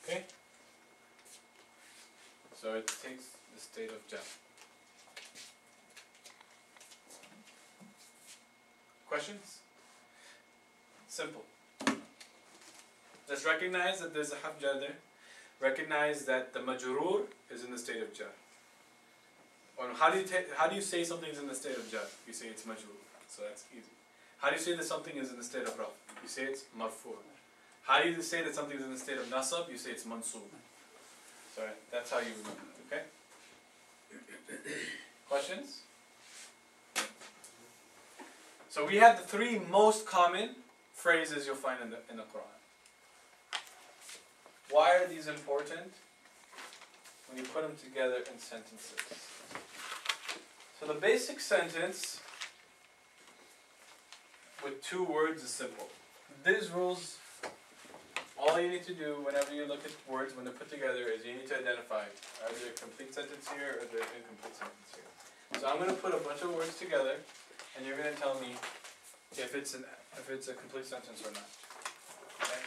Okay? So it takes the state of jar. Questions? Simple. Let's recognize that there's a harf jar there. Recognize that the majrur is in the state of jar. Or how do you say something is in the state of jar? You say it's majrur. So that's easy. How do you say that something is in the state of raf? You say it's marfu'. How do you say that something is in the state of nasab? You say it's mansub. So that's how you remember it, okay? Questions? So we have the three most common phrases you'll find in the Quran. Why are these important? When you put them together in sentences. So the basic sentence with two words is simple. These rules, all you need to do whenever you look at words when they're put together is you need to identify are there a complete sentence here or there an incomplete sentence here. So I'm going to put a bunch of words together and you're going to tell me if it's a complete sentence or not. Okay?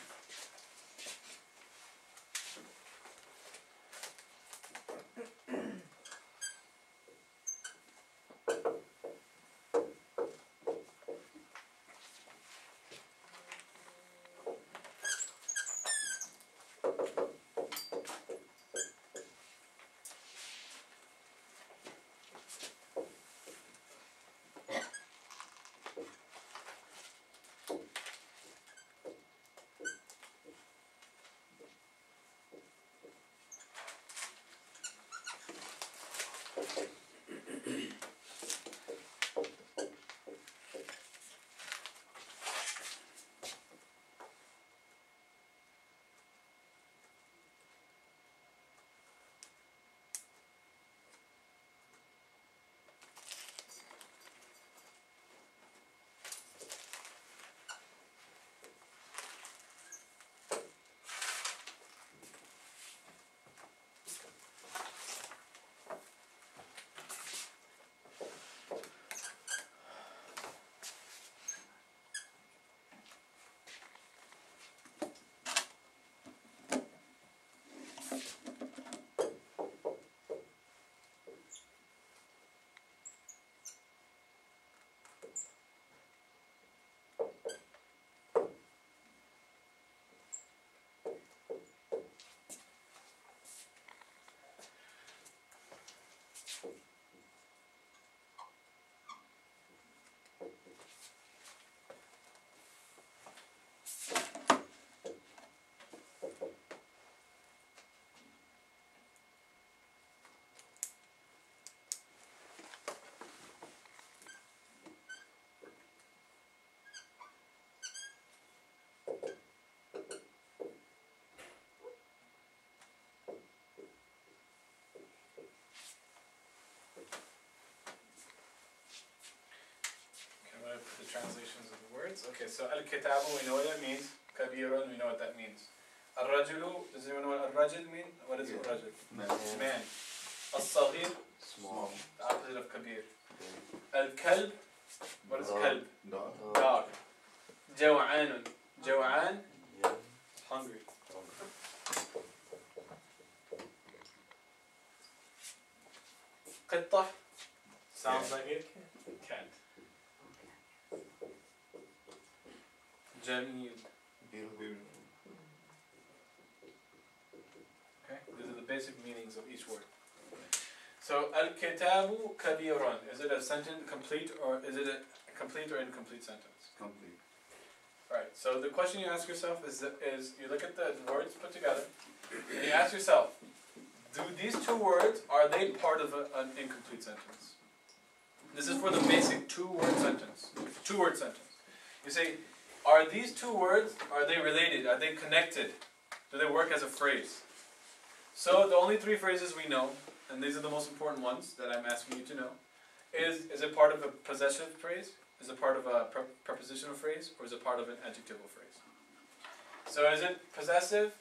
The translations of the words. Okay, so al-kitabu, we know what that means. Kabirun, we know what that means. Al-rajulu, does anyone know what al-rajul mean? What is al-rajul? Man. Al-saghir, Small. the opposite of kabir. Al-kalb, what is kalb? Dog. Dog. Jaw'anun, جوعان, hungry. قطة sounds like it. Cat. جميل. Okay, these are the basic meanings of each word. So al-kitabu kabirun. Is it a sentence complete or is it a complete or incomplete sentence? Complete. Right. So the question you ask yourself is you look at the words put together and you ask yourself, do these two words, are they part of an incomplete sentence? This is for the basic two-word sentence. Two-word sentence. You say, are these two words, are they related? Are they connected? Do they work as a phrase? So the only three phrases we know, and these are the most important ones that I'm asking you to know, is it part of a possessive phrase? Is it part of a prepositional phrase? Or is it part of an adjectival phrase? So is it possessive?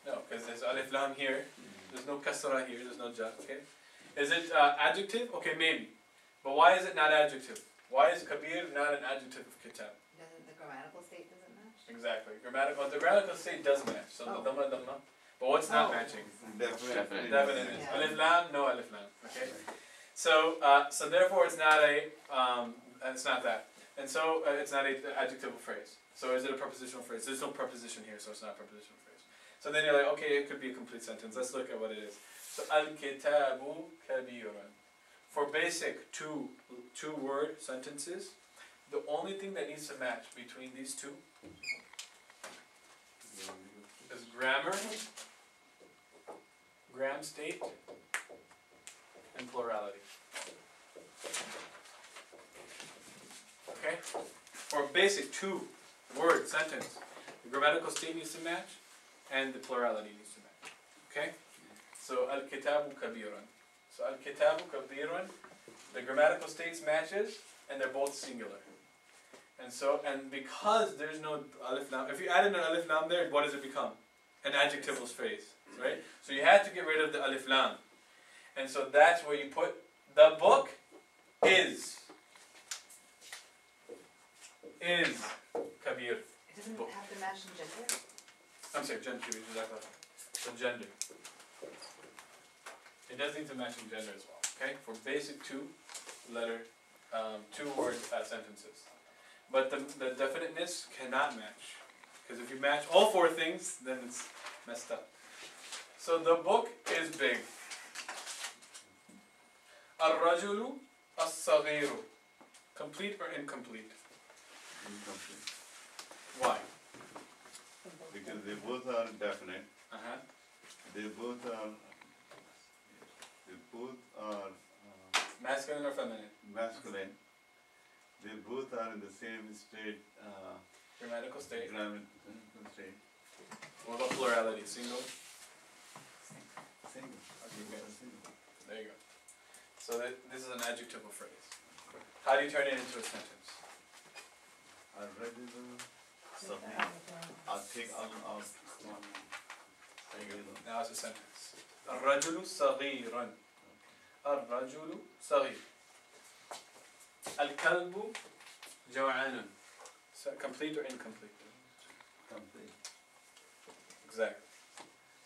No, because there's alif lam here. There's no kasra here. There's no ja. Okay. Is it adjective? Okay, maybe. But why is it not adjective? Why is kabir not an adjective of kitab? Doesn't the grammatical state doesn't match? Exactly. The grammatical state does match. So the dhamma dhamma. But what's not matching? Definitely. Definiteness. Yeah. Alif lam, no alif lam. Okay. So so therefore it's not a it's not that. And so it's not an adjectival phrase. So is it a prepositional phrase? There's no preposition here, so it's not a prepositional phrase. So then you're like, okay, it could be a complete sentence. Let's look at what it is. So al-kitabu kabirun. For basic two-word sentences, the only thing that needs to match between these two is grammar, gram state, and plurality. Okay? For a basic two-word sentence, the grammatical state needs to match, and the plurality needs to match. Okay? So al-kitabu kabirun. So al-kitabu kabirun, the grammatical states matches, and they're both singular. And so, and because there's no alif lam, if you add in an alif lam there, what does it become? An adjectival phrase, right? So you had to get rid of the alif lam. And so that's where you put the book is kabir. It doesn't have to match in gender? I'm sorry, gender, exactly. So gender. It does need to match in gender as well, okay? For basic two-word sentences. But the definiteness cannot match. Because if you match all four things, then it's messed up. So the book is big. Al-rajulu as-saghiru. Complete or incomplete? Incomplete. Why? Because they both are definite. Uh-huh. They both are Masculine or feminine? masculine. They both are in the same state. Grammatical state. Grammatical state. What about plurality? Single? Single. Okay, good. There you go. So this is an adjectival phrase. How do you turn it into a sentence? Al-rajulu sabir. I'll take out. There you go. Now it's a sentence. الرجل صغير. الرجل صغير. الكلب جوعان. So complete or incomplete? Complete. Exactly.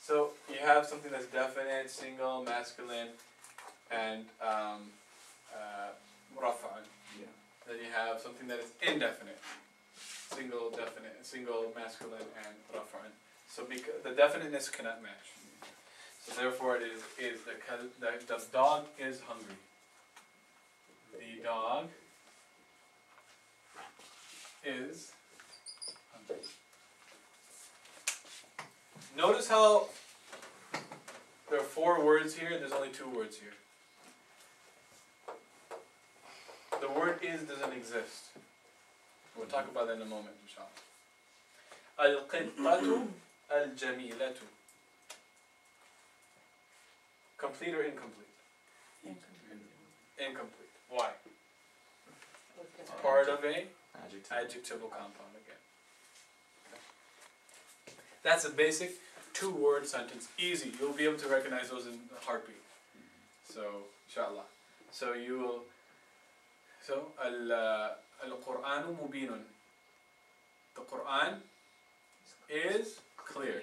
So you have something that's definite, single, masculine, and murafa'an. Yeah. Then you have something that is indefinite, single, definite, single, masculine, and rafa'an. So because the definiteness cannot match. So therefore it is the dog is hungry. The dog is hungry. Notice how there are 4 words here, there's only 2 words here. The word is doesn't exist. We'll talk about that in a moment, inshallah. Al-qittatu al-jamilatu. Complete or incomplete? Incomplete. Why? It's part of a adjectival compound again. That's a basic 2-word sentence. Easy. You'll be able to recognize those in a heartbeat. So, inshallah. So you will. So al-Qur'anu mubinun. The Quran is clear.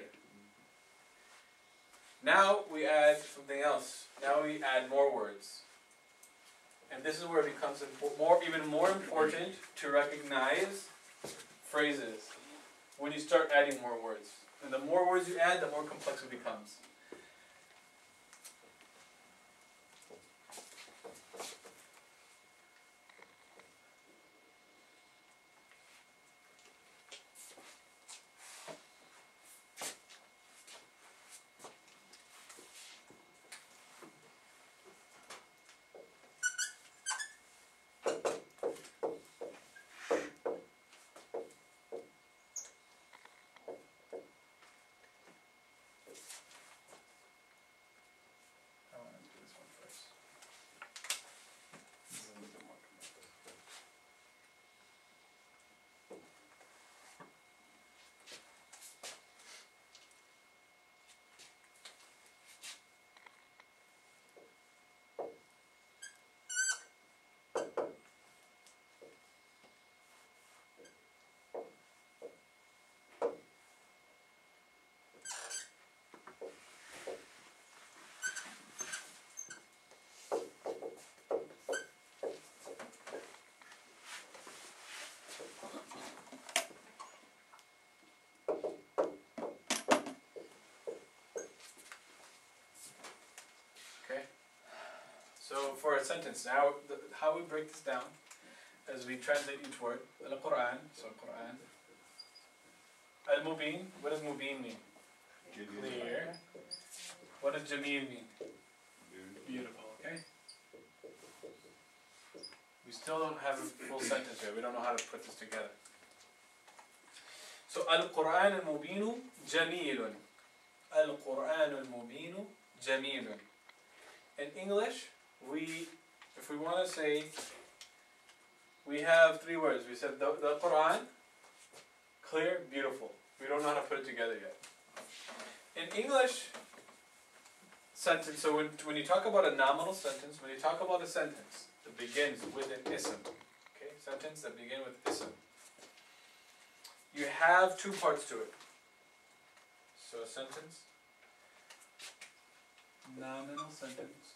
Now we add something else. Now we add more words. And this is where it becomes even more important to recognize phrases when you start adding more words. And the more words you add, the more complex it becomes. So for a sentence, now how we break this down as we translate each word. Al-Quran, so Quran. Al-Mubin, what does Mubin mean? Clear. What does Jameel mean? Beautiful, okay? We still don't have a full sentence here. We don't know how to put this together. So Al-Quran al-Mubinu Jamilun. Al-Quran al-Mubinu Jamilun. In English, if we want to say, we have three words. We said the Quran, clear, beautiful. We don't know how to put it together yet. In English sentence, so when you talk about a nominal sentence, when you talk about a sentence that begins with an ism, okay, sentence that begin with ism, you have two parts to it. So a sentence, nominal sentence,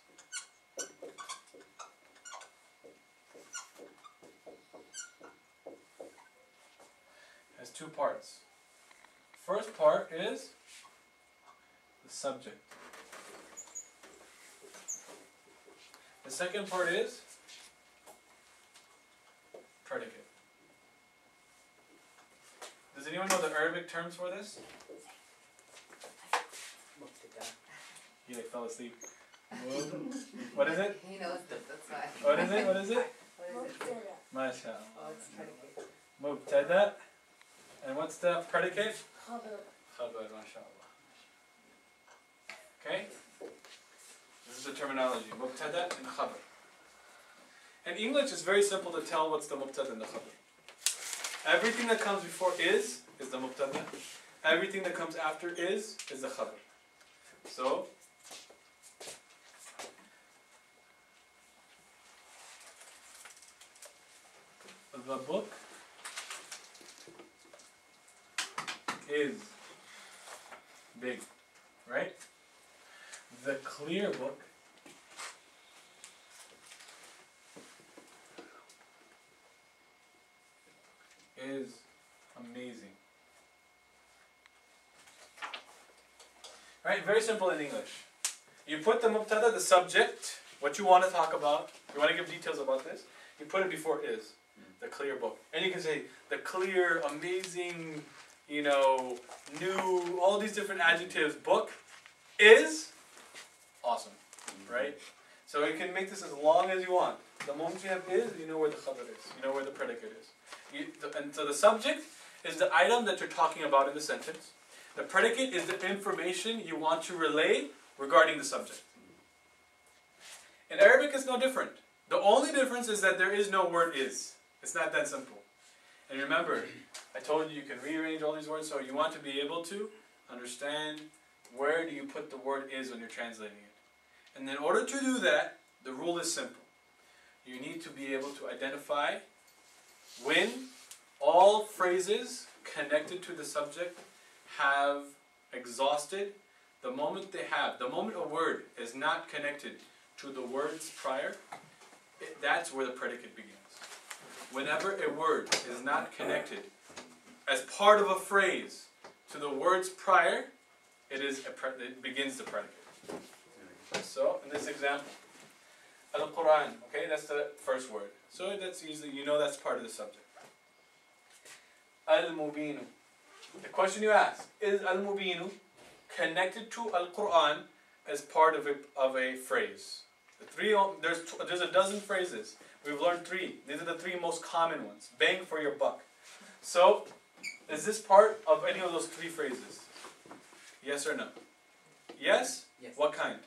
has two parts. First part is the subject. The second part is predicate. Does anyone know the Arabic terms for this? He like fell asleep. What is it? He knows this, that's why. What is it? What is it? What is it? MashaAllah. Oh, it's predicate. Mubtada. And what's the predicate? Khabar. Khabar, MashaAllah. Okay? This is the terminology. Mubtada and khabar. In English, it's very simple to tell what's the mubtada and the khabar. Everything that comes before is the mubtada. Everything that comes after is the khabar. So, the book is big, right? The clear book is amazing. Right? Very simple in English. You put the mubtada, the subject, what you want to talk about. You want to give details about this. You put it before is. The clear book. And you can say the clear, amazing, you know, new, all these different adjectives. Book is awesome. Right? So you can make this as long as you want. The moment you have is, you know where the khabar is. You know where the predicate is. And so the subject is the item that you're talking about in the sentence. The predicate is the information you want to relay regarding the subject. In Arabic, it's no different. The only difference is that there is no word is. It's not that simple. And remember, I told you you can rearrange all these words, so you want to be able to understand where do you put the word is when you're translating it. And in order to do that, the rule is simple. You need to be able to identify when all phrases connected to the subject have exhausted. The moment a word is not connected to the words prior, that's where the predicate begins. Whenever a word is not connected as part of a phrase to the words prior, it begins the predicate. So, in this example, Al-Quran, okay, that's the first word. So that's easily, that's part of the subject. Al-Mubinu. The question you ask, is Al-Mubinu connected to Al-Quran as part of a phrase? There's a dozen phrases. We've learned 3. These are the 3 most common ones. Bang for your buck. So, is this part of any of those 3 phrases? Yes or no? Yes? Yes. What kind?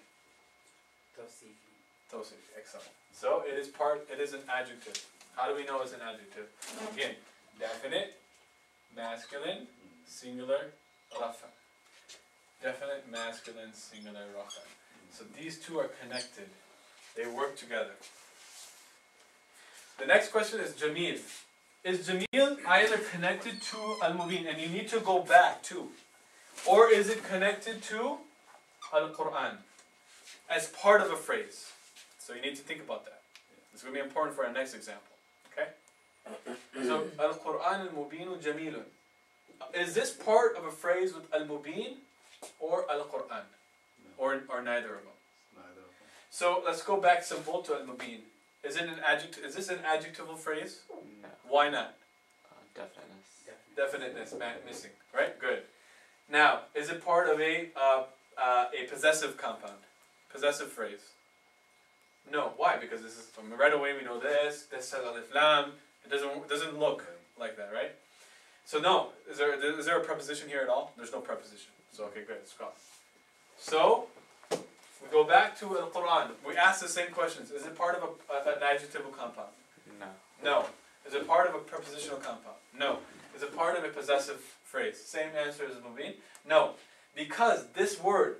Tawsifi. Tawsifi, excellent. So it is an adjective. How do we know it's an adjective? Again, definite, masculine, singular, rafa. Definite, masculine, singular, rafa. So these 2 are connected. They work together. The next question is Jameel. Is Jameel either connected to Al-Mubin, and you need to go back to, or is it connected to Al-Quran as part of a phrase? So you need to think about that. It's going to be important for our next example. Okay? So Al-Quran Al-Mubinu Jamilun. Is this part of a phrase with Al-Mubin or Al-Quran? Or neither of them? Neither of them. So let's go back simple to Al-Mubin. Is it an adjective? Is this an adjectival phrase? No. Why not? Definiteness. Definiteness missing. Right? Good. Now, is it part of a possessive compound? Possessive phrase? No. Why? Because this is right away we know this says alif lam. It doesn't look like that, right? So no. Is there a preposition here at all? There's no preposition. So okay, good. It's gone. So we go back to Al-Quran. We ask the same questions. Is it part of an adjectival compound? No. No. Is it part of a prepositional compound? No. Is it part of a possessive phrase? Same answer as Mubin? No. Because this word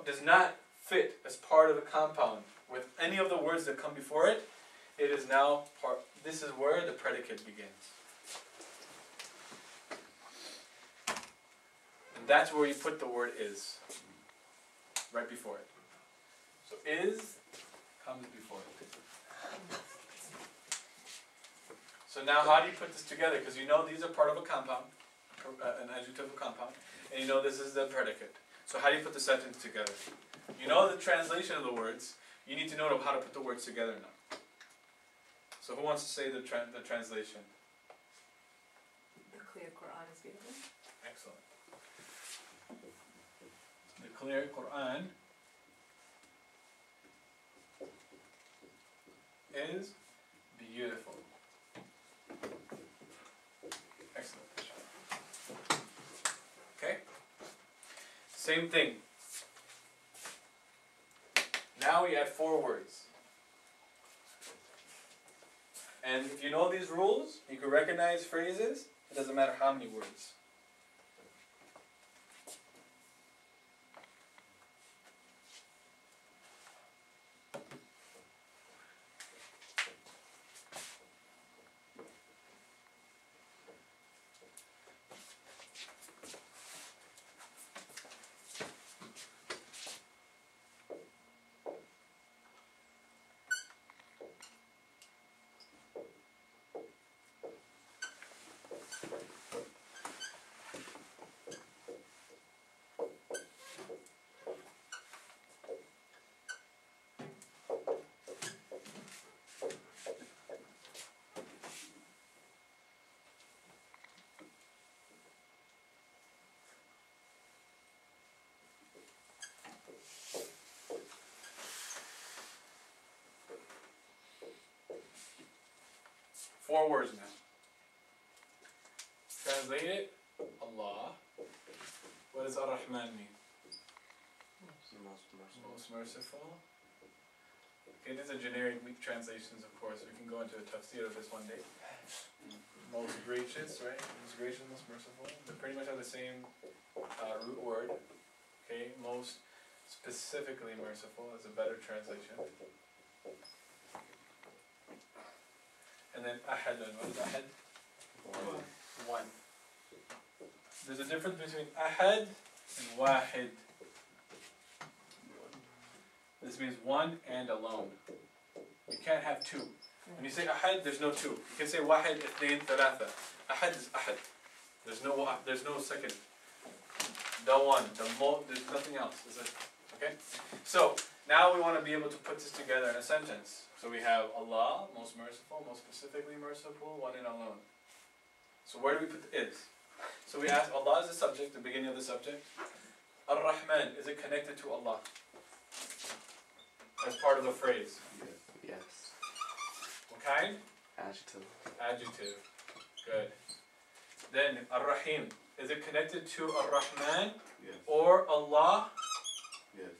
does not fit as part of a compound with any of the words that come before it, it is now part. This is where the predicate begins. And that's where you put the word is. Right before it. So is comes before it. So now how do you put this together? Because you know these are part of a compound, an adjectival compound, and you know this is the predicate. So how do you put the sentence together? You know the translation of the words, you need to know how to put the words together now. So who wants to say the translation? The clear Quran is beautiful. Excellent. The clear Quran is beautiful. Excellent. Okay? Same thing. Now we add 4 words. And if you know these rules, you can recognize phrases. It doesn't matter how many words. Four words now. Translate it. Allah. What does Ar-Rahman mean? Most merciful. Okay, these are generic weak translations, of course. We can go into a tafsir of this one day. Most gracious, right? Most gracious, most merciful. They pretty much have the same root word. Okay, most specifically merciful is a better translation. And then ahadun. What is ahad? One. There's a difference between ahad and wahid. This means one and alone. You can't have two. When you say ahad, there's no two. You can say wahid, ithnain, thalatha. Ahad is ahad. There's no second. The one, there's nothing else. Is it? Okay? So, now we want to be able to put this together in a sentence. So we have Allah, most merciful, most specifically merciful, one and alone. So where do we put the is? So we ask, Allah is the subject, the beginning of the subject. Ar-Rahman, is it connected to Allah? As part of a phrase. Yes. What kind? Adjective. Adjective. Good. Then, Ar-Rahim, is it connected to Ar-Rahman Yes. or Allah? Yes.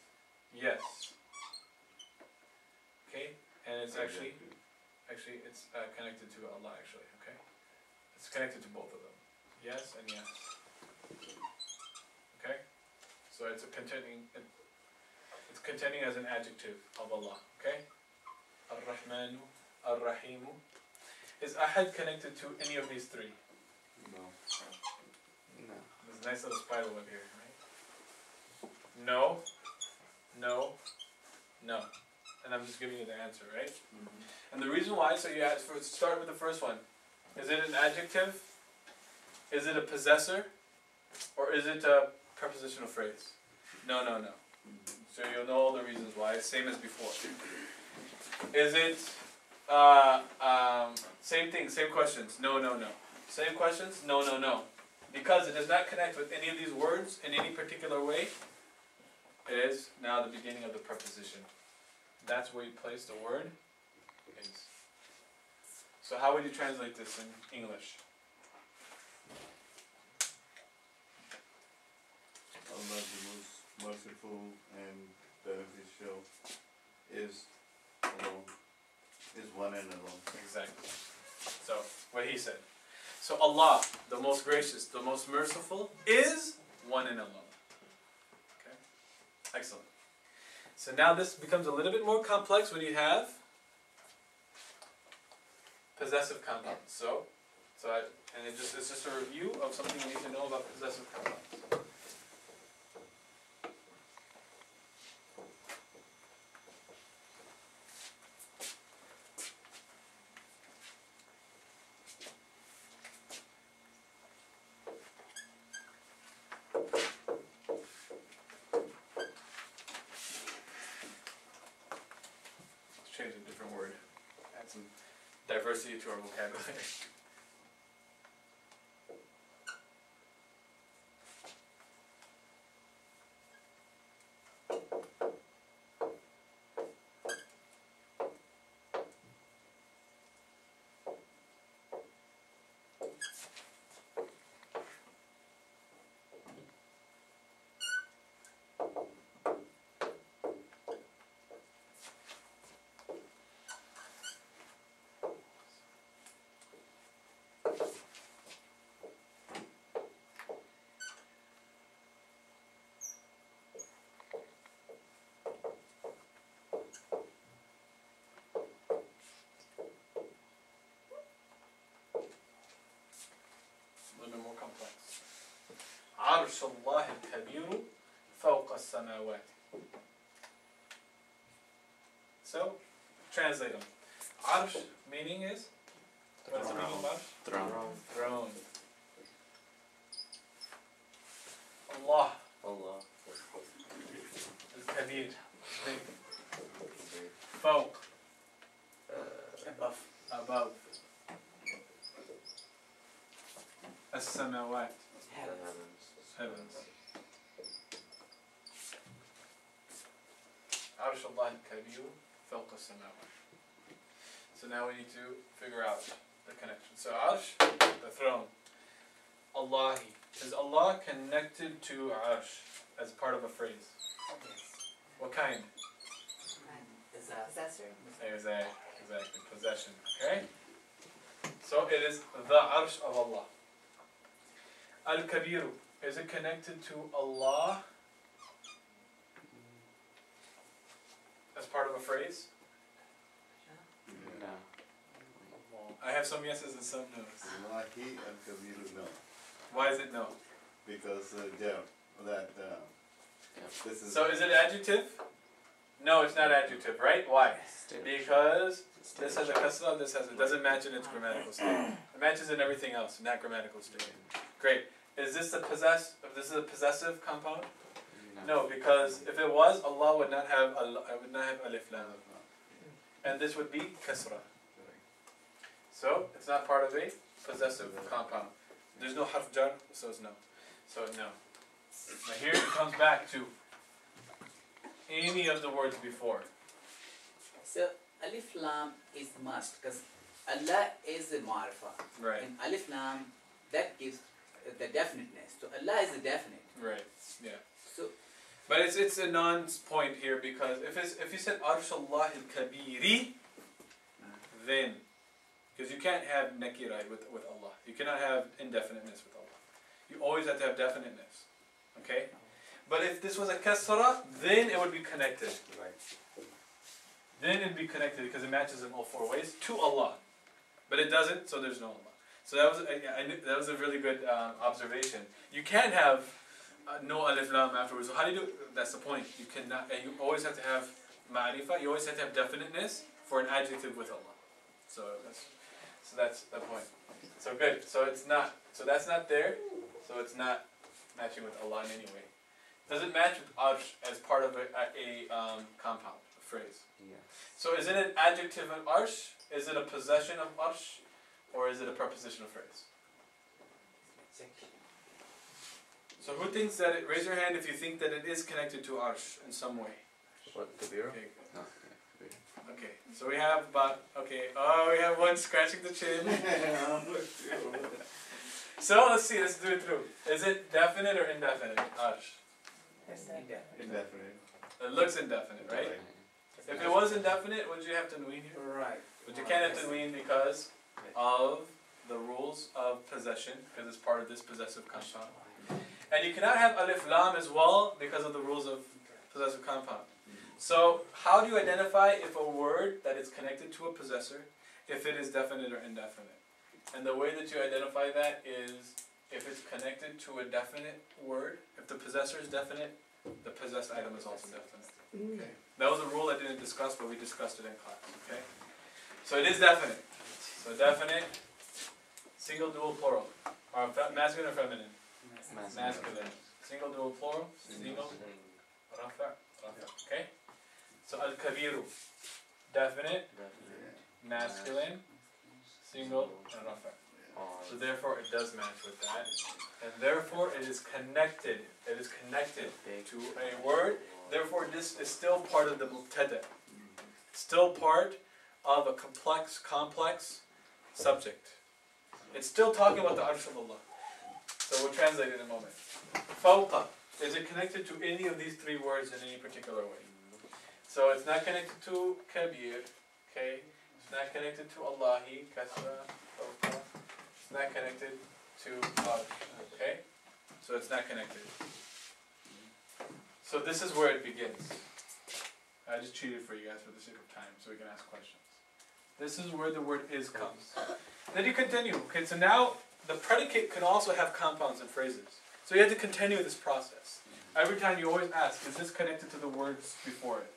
Yes. Okay, and it's actually it's connected to Allah actually, okay? It's connected to both of them. Yes and yes. Okay? So it's containing as an adjective of Allah, okay? Ar-Rahmanu, Ar-Rahimu. Is ahad connected to any of these three? No. No. There's a nice little spider web here, right? No, no, no. And I'm just giving you the answer, right? Mm-hmm. And the reason why, so you start with the first one. Is it an adjective? Is it a possessor? Or is it a prepositional phrase? No, no, no. So you'll know all the reasons why, same as before. Is it, same thing, same questions? No, no, no. Same questions? No, no, no. Because it does not connect with any of these words in any particular way, it is now the beginning of the preposition. That's where you place the word is. So how would you translate this in English? Allah, the most merciful and beneficial, is alone. Is one and alone. Exactly. So, what he said. So Allah, the most gracious, the most merciful, is one and alone. Okay? Excellent. So now this becomes a little bit more complex when you have possessive compounds. It's just a review of something you need to know about possessive compounds. Change a different word. Add some diversity to our vocabulary. A little bit more complex. عرش الله الكبير فوق السماوات. So, translate them. Arsh meaning is? What's the meaning of arsh? Throne. Throne. Allah. Allah. Al-Kabir. Big. Fawq. Above. Above. As-samawat. The heavens. Heavens. Arsh Allah al-Kabir فوق السماوات. So now we need to figure out the connection. So Arsh, the throne. Allahi. Is Allah connected to Arsh as part of a phrase? Yes. What kind? Possessor. Exactly. Possession. Okay? So it is the Arsh of Allah. Al-Kabir. Is it connected to Allah as part of a phrase? No. I have some yeses and some no's. Wahi al-Kabiru, no. Why is it no? because, yeah, that, this is. So is it adjective? No, it's not adjective, right? Why? Because this has a kasra, this has, it doesn't match in its grammatical state. It matches in everything else, not grammatical state. Great. Is this this is a possessive compound? No, because if it was, Allah would not have alif lam. And this would be kasra. So it's not part of a possessive compound. There's no harf jar, so it's no. So no. Now here it comes back to any of the words before. So alif lam is must because Allah is a marifa. Right. And alif lam, that gives the definiteness. So Allah is the definite. Right. Yeah. So But it's a non-point here because if you said Arshallah al-Kabiri, then because you can't have nakira with Allah. You cannot have indefiniteness with Allah. You always have to have definiteness. Okay? But if this was a kasra, then it would be connected. right. Then it'd be connected because it matches in all four ways to Allah. But it doesn't, so there's no Allah. So that was I knew, that was a really good observation. You can't have no alif lam afterwards. So how do you do it? That's the point. You cannot. You always have to have ma'rifah. You always have to have definiteness for an adjective with Allah. So that's the point. So good. So it's not. So that's not there. So it's not matching with Allah in any way. Does it match with arsh as part of a compound, a phrase? Yeah. So is it an adjective of arsh? Is it a possession of arsh? Or is it a prepositional phrase? So who thinks that it, raise your hand if you think that it is connected to arsh in some way. What, the bureau? Okay, No, yeah, Kabir. okay. So we have about, okay, oh, we have one scratching the chin. So let's see, let's do it through. Is it definite or indefinite, arsh? Indefinite. It looks indefinite, right? If it was indefinite, would you have tanween here? Right. But you can't have tanween because of the rules of possession, because it's part of this possessive compound. And you cannot have alif lam as well because of the rules of possessive compound. So how do you identify if a word that is connected to a possessor, if it is definite or indefinite? And the way that you identify that is if it's connected to a definite word, if the possessor is definite, the possessed item is also definite. Okay. That was a rule I didn't discuss, but we discussed it in class. Okay. So it is definite. So definite, single, dual, plural. Or masculine or feminine? Masculine. Single, dual, plural. Single, rafa, rafa. Okay? So al-kabiru. Definite, masculine, single, and rafa. So therefore it does match with that. And therefore it is connected. It is connected to a word. Therefore this is still part of the mubtada. Still part of a complex subject. It's still talking about the arsh of Allah. So we'll translate it in a moment. Fawqa. Is it connected to any of these three words in any particular way? So it's not connected to kabir. Okay. It's not connected to Allahi. Kasra. Fawqa. It's not connected to arsh. Okay. So it's not connected. So this is where it begins. I just cheated for you guys for the sake of time so we can ask questions. This is where the word is comes. Then you continue. Okay, so now the predicate can also have compounds and phrases. So you have to continue this process. Every time you always ask, is this connected to the words before it?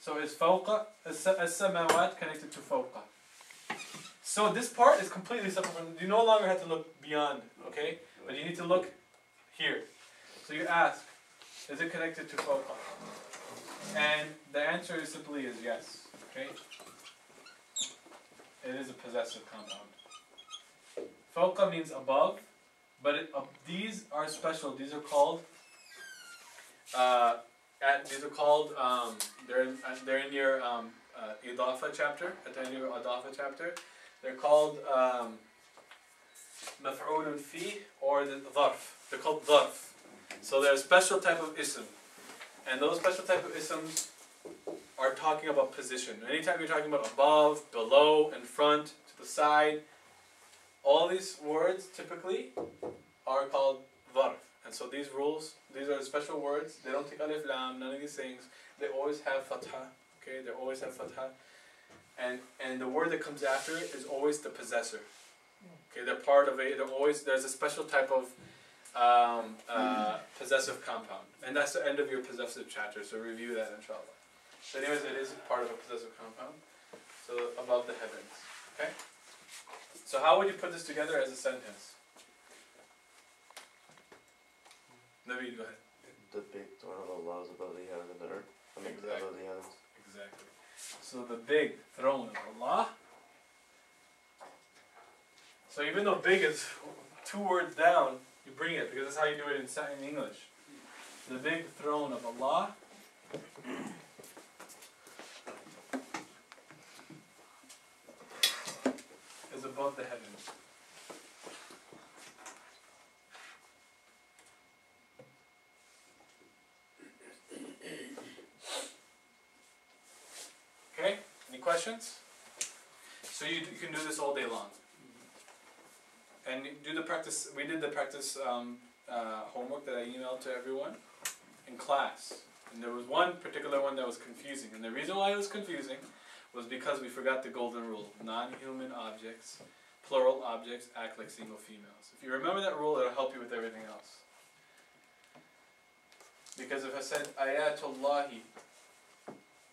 So is fawqa, as-samawat connected to fawqa? So this part is completely separate from, you no longer have to look beyond, okay? But you need to look here. So you ask, is it connected to fawqa? And the answer is simply is yes, okay? It is a possessive compound. Fawqa means above, but these are special. These are called. They're in your idafa chapter. At the end of your idafa chapter, they're called maf'ulun fi or the dharf. They're called dharf. So they're a special type of ism, and those special type of isms are talking about position. Anytime you're talking about above, below, in front, to the side, all these words typically are called dharf. And so these rules, these are special words. They don't take alif lam, none of these things. They always have fatha. Okay, they always have fatha. And the word that comes after it is always the possessor. Okay, they're part of it. There's a special type of possessive compound. And that's the end of your possessive chapter, so review that inshallah. So anyways, it is part of a possessive compound. So above the heavens. Okay? So how would you put this together as a sentence? Naveed, go ahead. The big throne of Allah is above the heavens and the earth. I mean, Exactly. above the heavens. Exactly. So the big throne of Allah. So even though big is 2 words down, you bring it because that's how you do it in English. The big throne of Allah is above the heavens. Okay? Any questions? So you can do this all day long. And you do the practice. We did the practice homework that I emailed to everyone in class. And there was one particular one that was confusing. And the reason why it was confusing was because we forgot the golden rule. Non-human objects, plural objects, act like single females. If you remember that rule, it'll help you with everything else. Because if I said, Ayatullahi,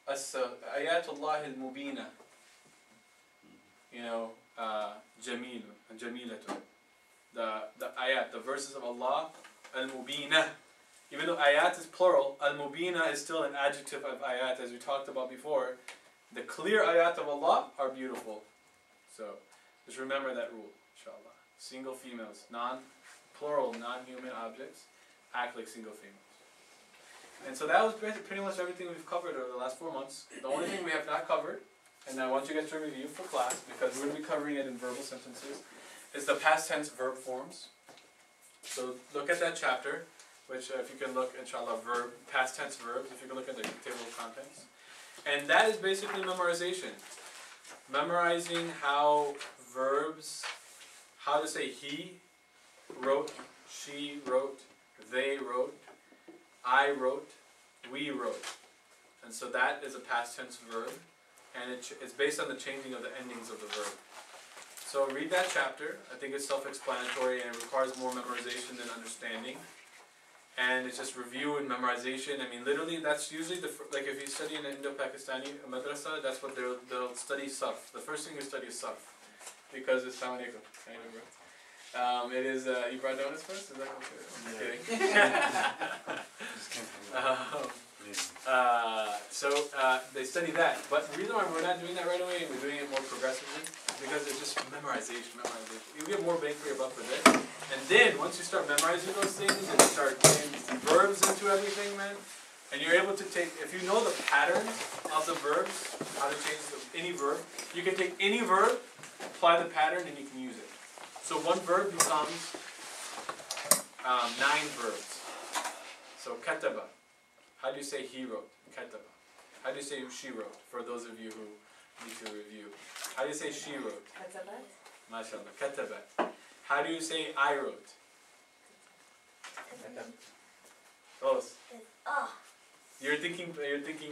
Ayatullahi al-Mubina, you know, Jamil, Jamilatu. The ayat, the verses of Allah, al-Mubina. Even though ayat is plural, al-Mubina is still an adjective of ayat, as we talked about before. The clear ayat of Allah are beautiful. So, just remember that rule, inshallah. Single females, plural, non-human objects, act like single females. And so that was pretty much everything we've covered over the last 4 months. The only thing we have not covered, and I want you guys to review for class, because we're going to be covering it in verbal sentences, is the past tense verb forms. So look at that chapter, which if you can look, inshallah, past tense verbs, if you can look at the table of contents. And that is basically memorization. Memorizing how verbs, how to say he wrote, she wrote, they wrote, I wrote, we wrote. And so that is a past tense verb. And it's based on the changing of the endings of the verb. So read that chapter. I think it's self-explanatory and it requires more memorization than understanding. And it's just review and memorization. I mean, literally, that's usually like if you study in an Indo-Pakistani madrasa, that's what they'll study sarf. The first thing you study is sarf, because it's Assalamu alaikum. It is. You brought donuts first? Is that okay? I'm kidding. So they study that, but the reason why we're not doing that right away and we're doing it more progressively is because it's just memorization. You get more bang for your buck with it, and then once you start memorizing those things and you start putting verbs into everything, man, and you're able to take, if you know the patterns of the verbs, how to change any verb, you can take any verb, apply the pattern, and you can use it. So one verb becomes 9 verbs. So kataba. How do you say he wrote? Kataba. How do you say she wrote? For those of you who need to review. How do you say she wrote? Katabat. MashaAllah. Katabat. How do you say I wrote? Close. You're thinking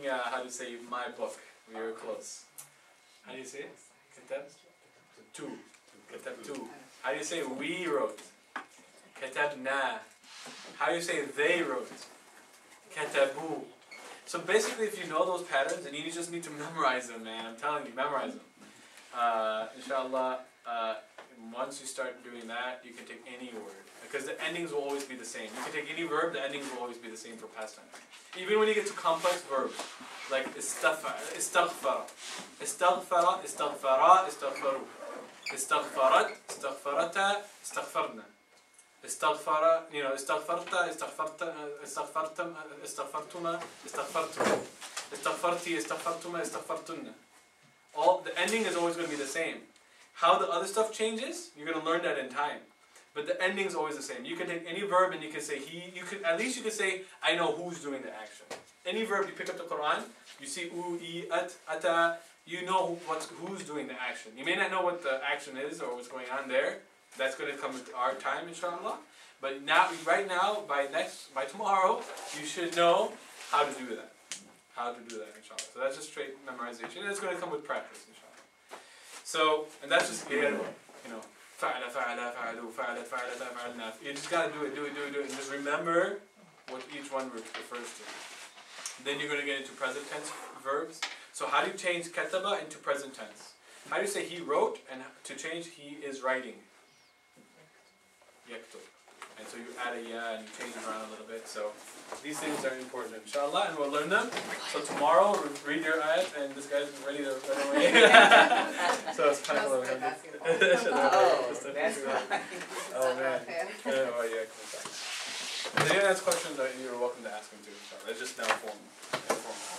how to say my book. You're close. How do you say it? Katab? Tu. Katab tu. How do you say we wrote? Katabna. How do you say they wrote? Katabu. So basically, if you know those patterns, and you just need to memorize them, man. I'm telling you, memorize them. Inshallah, once you start doing that, you can take any word. Because the endings will always be the same. You can take any verb, the endings will always be the same for past time. Even when you get to complex verbs, like istaghfara, istaghfara, istaghfara, istaghfara, istaghfaru, istaghfarat, istaghfarata, istaghfarna. استغفر, استغفرت, استغفرتم, استغفرتما, استغفرتم, استغفرتي, استغفرتما, استغفرتن. All the ending is always going to be the same. How the other stuff changes, you're going to learn that in time. But the ending is always the same. You can take any verb and you can say he. At least you can say I know who's doing the action. Any verb, you pick up the Quran, you see u, I, at, ata. You know who's doing the action. You may not know what the action is or what's going on there. That's going to come with our time, inshallah. But now, right now, by tomorrow, you should know how to do that. How to do that, inshallah. So that's just straight memorization. And it's going to come with practice, inshallah. So, and that's just, فعل فعل فعلوا فعلت فعلت فعلنا. You just gotta do it, and just remember what each one refers to. Then you're gonna get into present tense verbs. So how do you change kataba into present tense? How do you say he wrote, and to change he is writing? Yaktub. And so you add a ya and you change it around a little bit. So these things are important, inshallah, and we'll learn them. So tomorrow we'll read your ayat, and this guy's ready to run away. So it's kind of Oh, like basketball. That's right. Oh man. Oh yeah. If anyone has questions, you're welcome to ask them too. Inshallah. It's just now formal.